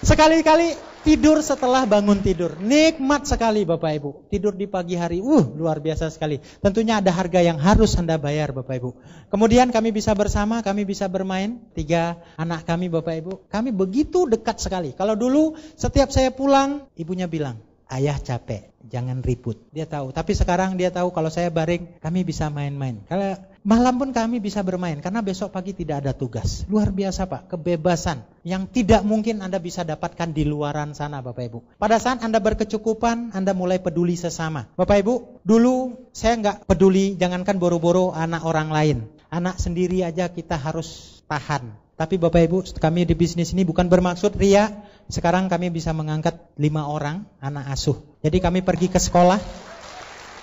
sekali-kali tidur setelah bangun tidur, nikmat sekali Bapak Ibu. Tidur di pagi hari, luar biasa sekali. Tentunya ada harga yang harus Anda bayar Bapak Ibu. Kemudian kami bisa bersama, kami bisa bermain. 3 anak kami Bapak Ibu, kami begitu dekat sekali. Kalau dulu setiap saya pulang, ibunya bilang, ayah capek, jangan ribut. Dia tahu, tapi sekarang dia tahu kalau saya baring, kami bisa main-main. Kalau malam pun kami bisa bermain, karena besok pagi tidak ada tugas. Luar biasa Pak, kebebasan yang tidak mungkin Anda bisa dapatkan di luaran sana Bapak Ibu. Pada saat Anda berkecukupan, Anda mulai peduli sesama. Bapak Ibu, dulu saya nggak peduli, jangankan boro-boro anak orang lain. Anak sendiri aja kita harus tahan. Tapi Bapak Ibu, kami di bisnis ini bukan bermaksud ria. Sekarang kami bisa mengangkat 5 orang anak asuh. Jadi kami pergi ke sekolah.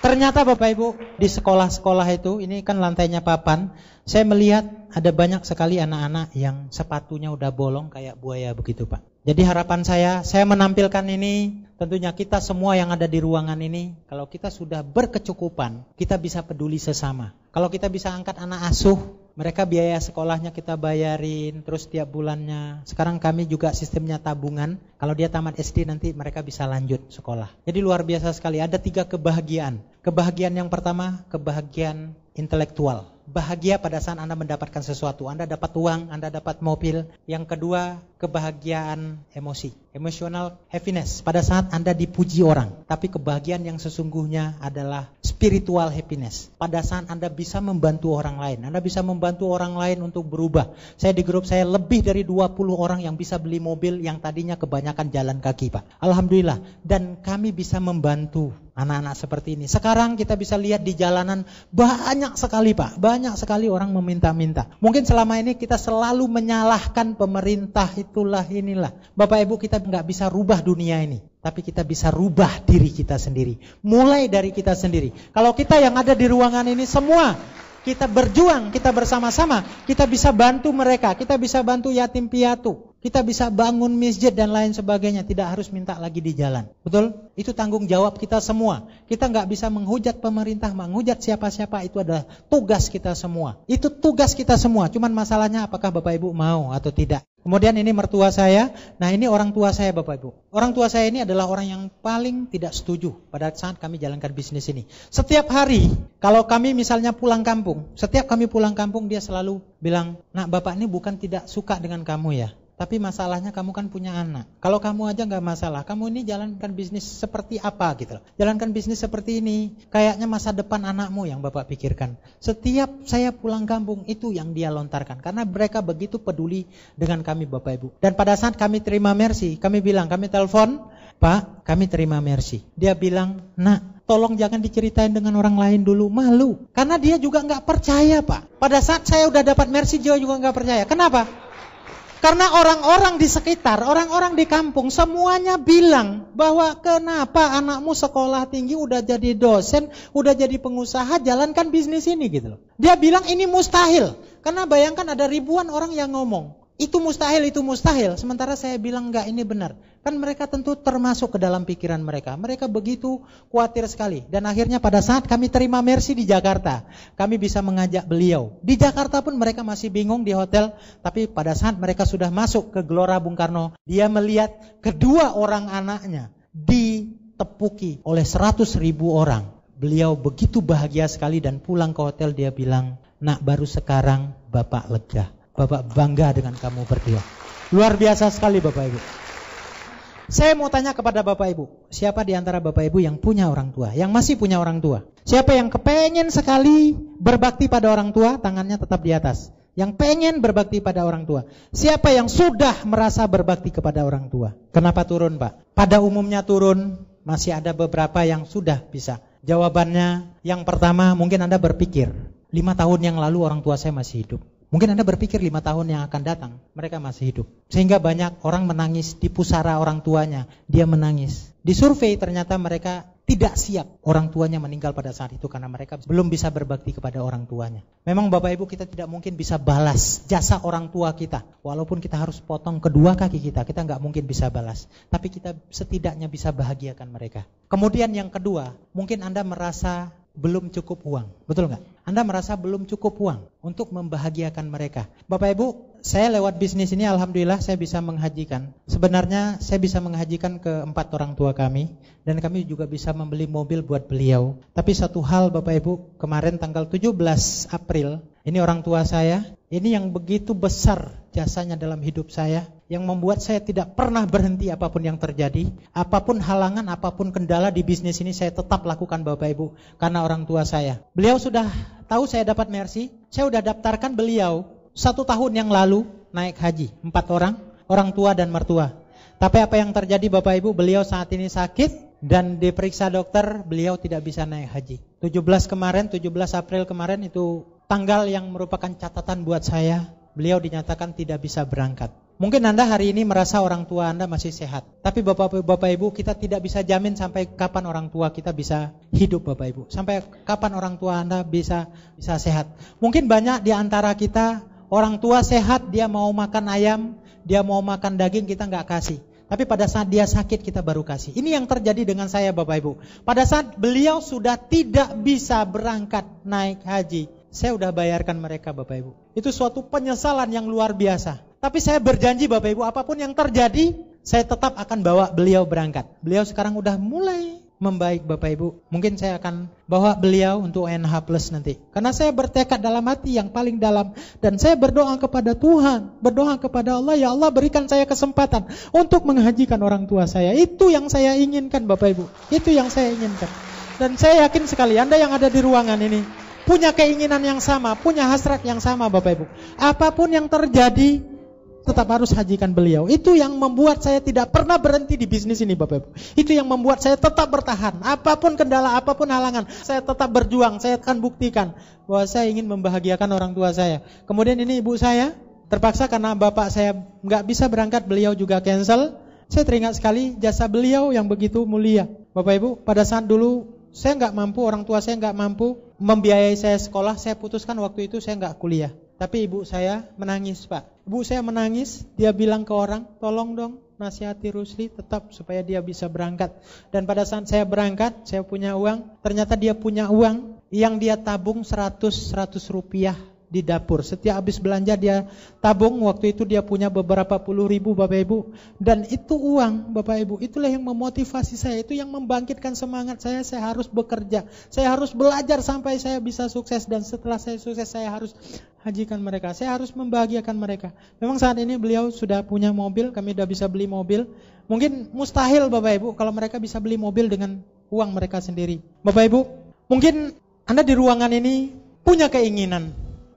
Ternyata Bapak Ibu, di sekolah-sekolah itu, ini kan lantainya papan, saya melihat ada banyak sekali anak-anak yang sepatunya udah bolong kayak buaya begitu Pak. Jadi harapan saya menampilkan ini, tentunya kita semua yang ada di ruangan ini, kalau kita sudah berkecukupan, kita bisa peduli sesama. Kalau kita bisa angkat anak asuh, mereka biaya sekolahnya kita bayarin terus tiap bulannya. Sekarang kami juga sistemnya tabungan. Kalau dia tamat SD nanti mereka bisa lanjut sekolah. Jadi luar biasa sekali. Ada 3 kebahagiaan. Kebahagiaan yang pertama, kebahagiaan intelektual. Bahagia pada saat Anda mendapatkan sesuatu. Anda dapat uang, Anda dapat mobil. Yang kedua, kebahagiaan emosi. Emotional happiness. Pada saat Anda dipuji orang. Tapi kebahagiaan yang sesungguhnya adalah spiritual happiness. Pada saat Anda bisa membantu orang lain. Anda bisa membantu orang lain untuk berubah. Saya di grup saya lebih dari 20 orang yang bisa beli mobil yang tadinya kebanyakan jalan kaki, Pak. Alhamdulillah. Dan kami bisa membantu anak-anak seperti ini. Sekarang kita bisa lihat di jalanan banyak sekali, Pak. Banyak sekali orang meminta-minta. Mungkin selama ini kita selalu menyalahkan pemerintah, itulah inilah. Bapak Ibu, kita nggak bisa rubah dunia ini. Tapi kita bisa rubah diri kita sendiri. Mulai dari kita sendiri. Kalau kita yang ada di ruangan ini semua, kita berjuang, kita bersama-sama, kita bisa bantu mereka, kita bisa bantu yatim piatu, kita bisa bangun masjid dan lain sebagainya, tidak harus minta lagi di jalan. Betul? Itu tanggung jawab kita semua. Kita nggak bisa menghujat pemerintah, menghujat siapa-siapa, itu adalah tugas kita semua. Itu tugas kita semua, cuman masalahnya apakah Bapak Ibu mau atau tidak. Kemudian ini mertua saya, nah ini orang tua saya Bapak Ibu. Orang tua saya ini adalah orang yang paling tidak setuju pada saat kami jalankan bisnis ini. Setiap hari, kalau kami misalnya pulang kampung, setiap kami pulang kampung dia selalu bilang, "Nak, Bapak ini bukan tidak suka dengan kamu ya. Tapi masalahnya kamu kan punya anak. Kalau kamu aja gak masalah, kamu ini jalankan bisnis seperti apa gitu loh. Jalankan bisnis seperti ini, kayaknya masa depan anakmu yang Bapak pikirkan." Setiap saya pulang kampung itu yang dia lontarkan. Karena mereka begitu peduli dengan kami Bapak Ibu. Dan pada saat kami terima mercy, kami bilang, kami telepon, "Pak, kami terima mercy." Dia bilang, "Nak, tolong jangan diceritain dengan orang lain dulu, malu." Karena dia juga gak percaya, Pak. Pada saat saya udah dapat mercy, dia juga gak percaya. Kenapa? Karena orang-orang di sekitar, orang-orang di kampung semuanya bilang bahwa kenapa anakmu sekolah tinggi udah jadi dosen, udah jadi pengusaha, jalankan bisnis ini gitu loh. Dia bilang ini mustahil. Karena bayangkan ada ribuan orang yang ngomong, itu mustahil, itu mustahil. Sementara saya bilang enggak, ini benar. Kan mereka tentu termasuk ke dalam pikiran mereka. Mereka begitu khawatir sekali. Dan akhirnya pada saat kami terima mercy di Jakarta, kami bisa mengajak beliau. Di Jakarta pun mereka masih bingung di hotel. Tapi pada saat mereka sudah masuk ke Gelora Bung Karno, dia melihat kedua orang anaknya ditepuki oleh 100.000 orang. Beliau begitu bahagia sekali dan pulang ke hotel dia bilang, "Nak, baru sekarang Bapak lega. Bapak bangga dengan kamu berdua." Luar biasa sekali Bapak Ibu. Saya mau tanya kepada Bapak Ibu, siapa di antara Bapak Ibu yang punya orang tua, yang masih punya orang tua? Siapa yang kepengen sekali berbakti pada orang tua, tangannya tetap di atas. Yang pengen berbakti pada orang tua. Siapa yang sudah merasa berbakti kepada orang tua? Kenapa turun, Pak? Pada umumnya turun, masih ada beberapa yang sudah bisa. Jawabannya, yang pertama mungkin Anda berpikir, 5 tahun yang lalu orang tua saya masih hidup. Mungkin Anda berpikir 5 tahun yang akan datang mereka masih hidup. Sehingga banyak orang menangis di pusara orang tuanya. Dia menangis. Di survei ternyata mereka tidak siap orang tuanya meninggal pada saat itu karena mereka belum bisa berbakti kepada orang tuanya. Memang Bapak Ibu, kita tidak mungkin bisa balas jasa orang tua kita. Walaupun kita harus potong kedua kaki kita nggak mungkin bisa balas. Tapi kita setidaknya bisa bahagiakan mereka. Kemudian yang kedua, mungkin Anda merasa belum cukup uang. Betul nggak? Anda merasa belum cukup uang untuk membahagiakan mereka. Bapak Ibu, saya lewat bisnis ini alhamdulillah saya bisa menghajikan. Sebenarnya saya bisa menghajikan ke 4 orang tua kami. Dan kami juga bisa membeli mobil buat beliau. Tapi satu hal Bapak Ibu, kemarin tanggal 17 April, ini orang tua saya, ini yang begitu besar jasanya dalam hidup saya, yang membuat saya tidak pernah berhenti apapun yang terjadi. Apapun halangan, apapun kendala di bisnis ini saya tetap lakukan Bapak Ibu. Karena orang tua saya. Beliau sudah tahu saya dapat mercy, saya sudah daftarkan beliau 1 tahun yang lalu naik haji. 4 orang tua dan mertua. Tapi apa yang terjadi Bapak Ibu, beliau saat ini sakit dan diperiksa dokter, beliau tidak bisa naik haji. 17 April kemarin itu tanggal yang merupakan catatan buat saya. Beliau dinyatakan tidak bisa berangkat. Mungkin Anda hari ini merasa orang tua Anda masih sehat. Tapi Bapak Ibu, kita tidak bisa jamin sampai kapan orang tua kita bisa hidup Bapak Ibu. Sampai kapan orang tua Anda bisa sehat. Mungkin banyak di antara kita, orang tua sehat, dia mau makan ayam, Dia mau makan daging kita nggak kasih. Tapi pada saat dia sakit kita baru kasih. Ini yang terjadi dengan saya Bapak Ibu. Pada saat beliau sudah tidak bisa berangkat naik haji, saya udah bayarkan mereka Bapak Ibu. Itu suatu penyesalan yang luar biasa. Tapi saya berjanji Bapak Ibu, apapun yang terjadi, saya tetap akan bawa beliau berangkat. Beliau sekarang udah mulai membaik Bapak Ibu. Mungkin saya akan bawa beliau untuk NH Plus nanti. Karena saya bertekad dalam hati yang paling dalam. Dan saya berdoa kepada Tuhan. Berdoa kepada Allah, ya Allah berikan saya kesempatan untuk menghajikan orang tua saya. Itu yang saya inginkan Bapak Ibu. Itu yang saya inginkan. Dan saya yakin sekali Anda yang ada di ruangan ini punya keinginan yang sama, punya hasrat yang sama Bapak Ibu. Apapun yang terjadi, tetap harus hajikan beliau. Itu yang membuat saya tidak pernah berhenti di bisnis ini Bapak Ibu. Itu yang membuat saya tetap bertahan. Apapun kendala, apapun halangan, saya tetap berjuang. Saya akan buktikan bahwa saya ingin membahagiakan orang tua saya. Kemudian ini ibu saya terpaksa karena bapak saya nggak bisa berangkat, beliau juga cancel. Saya teringat sekali jasa beliau yang begitu mulia. Bapak Ibu, pada saat dulu saya nggak mampu, orang tua saya nggak mampu membiayai saya sekolah. Saya putuskan waktu itu saya nggak kuliah. Tapi ibu saya menangis Pak. Ibu saya menangis, dia bilang ke orang, tolong dong nasihati Rusli tetap supaya dia bisa berangkat. Dan pada saat saya berangkat, saya punya uang. Ternyata dia punya uang yang dia tabung 100 rupiah di dapur. Setiap habis belanja dia tabung. Waktu itu dia punya beberapa puluh ribu Bapak Ibu. Dan itu uang Bapak Ibu, itulah yang memotivasi saya. Itu yang membangkitkan semangat saya. Saya harus bekerja, saya harus belajar sampai saya bisa sukses. Dan setelah saya sukses, saya harus hajikan mereka, saya harus membahagiakan mereka. Memang saat ini beliau sudah punya mobil, kami sudah bisa beli mobil. Mungkin mustahil Bapak Ibu kalau mereka bisa beli mobil dengan uang mereka sendiri. Bapak Ibu, mungkin Anda di ruangan ini punya keinginan,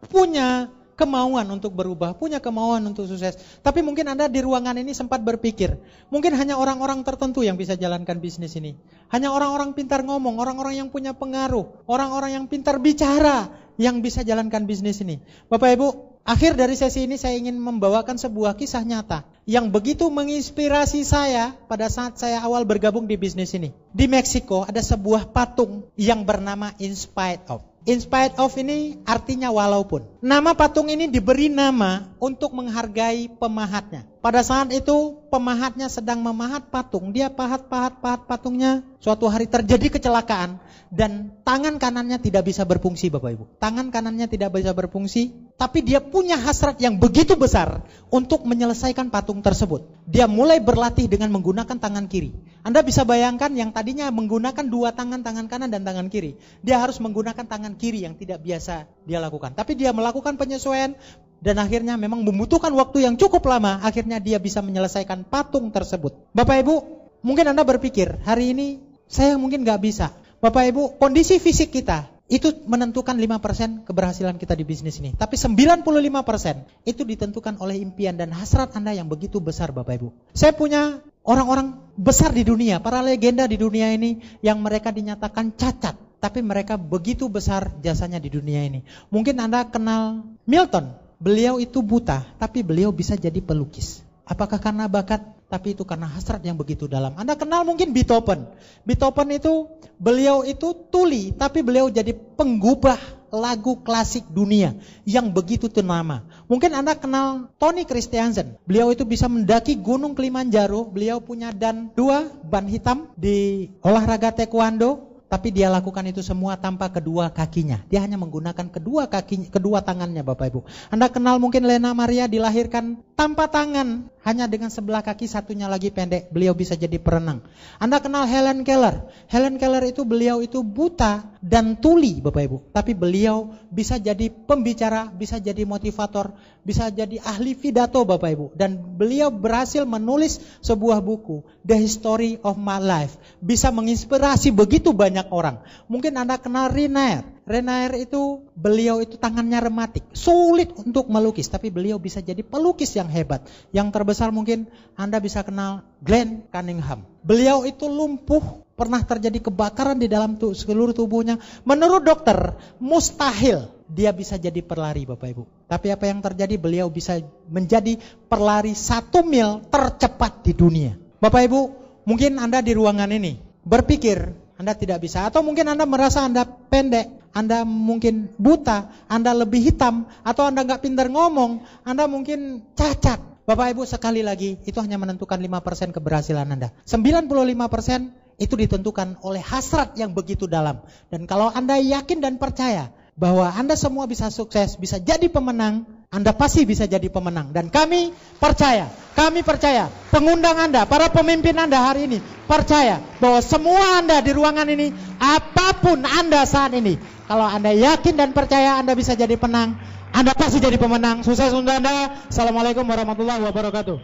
punya kemauan untuk berubah, punya kemauan untuk sukses. Tapi mungkin Anda di ruangan ini sempat berpikir, mungkin hanya orang-orang tertentu yang bisa jalankan bisnis ini. Hanya orang-orang pintar ngomong, orang-orang yang punya pengaruh, orang-orang yang pintar bicara yang bisa jalankan bisnis ini. Bapak Ibu, akhir dari sesi ini saya ingin membawakan sebuah kisah nyata yang begitu menginspirasi saya pada saat saya awal bergabung di bisnis ini. Di Meksiko ada sebuah patung yang bernama In Spite Of. In spite of ini artinya walaupun. Nama patung ini diberi nama untuk menghargai pemahatnya. Pada saat itu pemahatnya sedang memahat patung. Dia pahat patungnya. Suatu hari terjadi kecelakaan dan tangan kanannya tidak bisa berfungsi Bapak Ibu. Tangan kanannya tidak bisa berfungsi. Tapi dia punya hasrat yang begitu besar untuk menyelesaikan patung tersebut. Dia mulai berlatih dengan menggunakan tangan kiri. Anda bisa bayangkan yang tadinya menggunakan dua tangan kanan dan tangan kiri. Dia harus menggunakan tangan kiri yang tidak biasa dia lakukan. Tapi dia melakukan penyesuaian dan akhirnya memang membutuhkan waktu yang cukup lama. Akhirnya dia bisa menyelesaikan patung tersebut. Bapak Ibu, mungkin Anda berpikir hari ini saya mungkin gak bisa. Bapak Ibu, kondisi fisik kita itu menentukan 5% keberhasilan kita di bisnis ini. Tapi 95% itu ditentukan oleh impian dan hasrat Anda yang begitu besar Bapak Ibu. Saya punya orang-orang besar di dunia, para legenda di dunia ini yang mereka dinyatakan cacat. Tapi mereka begitu besar jasanya di dunia ini. Mungkin Anda kenal Milton. Beliau itu buta, tapi beliau bisa jadi pelukis. Apakah karena bakat? Tapi itu karena hasrat yang begitu dalam. Anda kenal mungkin Beethoven. Beethoven itu, beliau itu tuli, tapi beliau jadi penggubah lagu klasik dunia yang begitu ternama. Mungkin Anda kenal Tony Christiansen. Beliau itu bisa mendaki gunung Kilimanjaro. Beliau punya dan 2 ban hitam di olahraga taekwondo. Tapi dia lakukan itu semua tanpa kedua kakinya. Dia hanya menggunakan kedua tangannya Bapak Ibu. Anda kenal mungkin Lena Maria, dilahirkan tanpa tangan, hanya dengan sebelah kaki, satunya lagi pendek. Beliau bisa jadi perenang. Anda kenal Helen Keller. Helen Keller itu beliau itu buta dan tuli Bapak Ibu. Tapi beliau bisa jadi pembicara, bisa jadi motivator, bisa jadi ahli pidato Bapak Ibu. Dan beliau berhasil menulis sebuah buku, The History of My Life. Bisa menginspirasi begitu banyak orang. Mungkin Anda kenal Renaer. Renaer itu, beliau itu tangannya rematik, sulit untuk melukis, tapi beliau bisa jadi pelukis yang hebat. Yang terbesar mungkin Anda bisa kenal Glenn Cunningham. Beliau itu lumpuh, pernah terjadi kebakaran di dalam seluruh tubuhnya. Menurut dokter, mustahil dia bisa jadi pelari Bapak Ibu. Tapi apa yang terjadi? Beliau bisa menjadi pelari 1 mil tercepat di dunia. Bapak Ibu, mungkin Anda di ruangan ini berpikir Anda tidak bisa, atau mungkin Anda merasa Anda pendek, Anda mungkin buta, Anda lebih hitam, atau Anda nggak pintar ngomong, Anda mungkin cacat. Bapak Ibu sekali lagi, itu hanya menentukan 5% keberhasilan Anda. 95% itu ditentukan oleh hasrat yang begitu dalam. Dan kalau Anda yakin dan percaya bahwa Anda semua bisa sukses, bisa jadi pemenang, Anda pasti bisa jadi pemenang. Dan kami percaya, pengundang Anda, para pemimpin Anda hari ini, percaya bahwa semua Anda di ruangan ini, apapun Anda saat ini, kalau Anda yakin dan percaya Anda bisa jadi penang, Anda pasti jadi pemenang. Sukses untuk Anda. Assalamualaikum warahmatullahi wabarakatuh.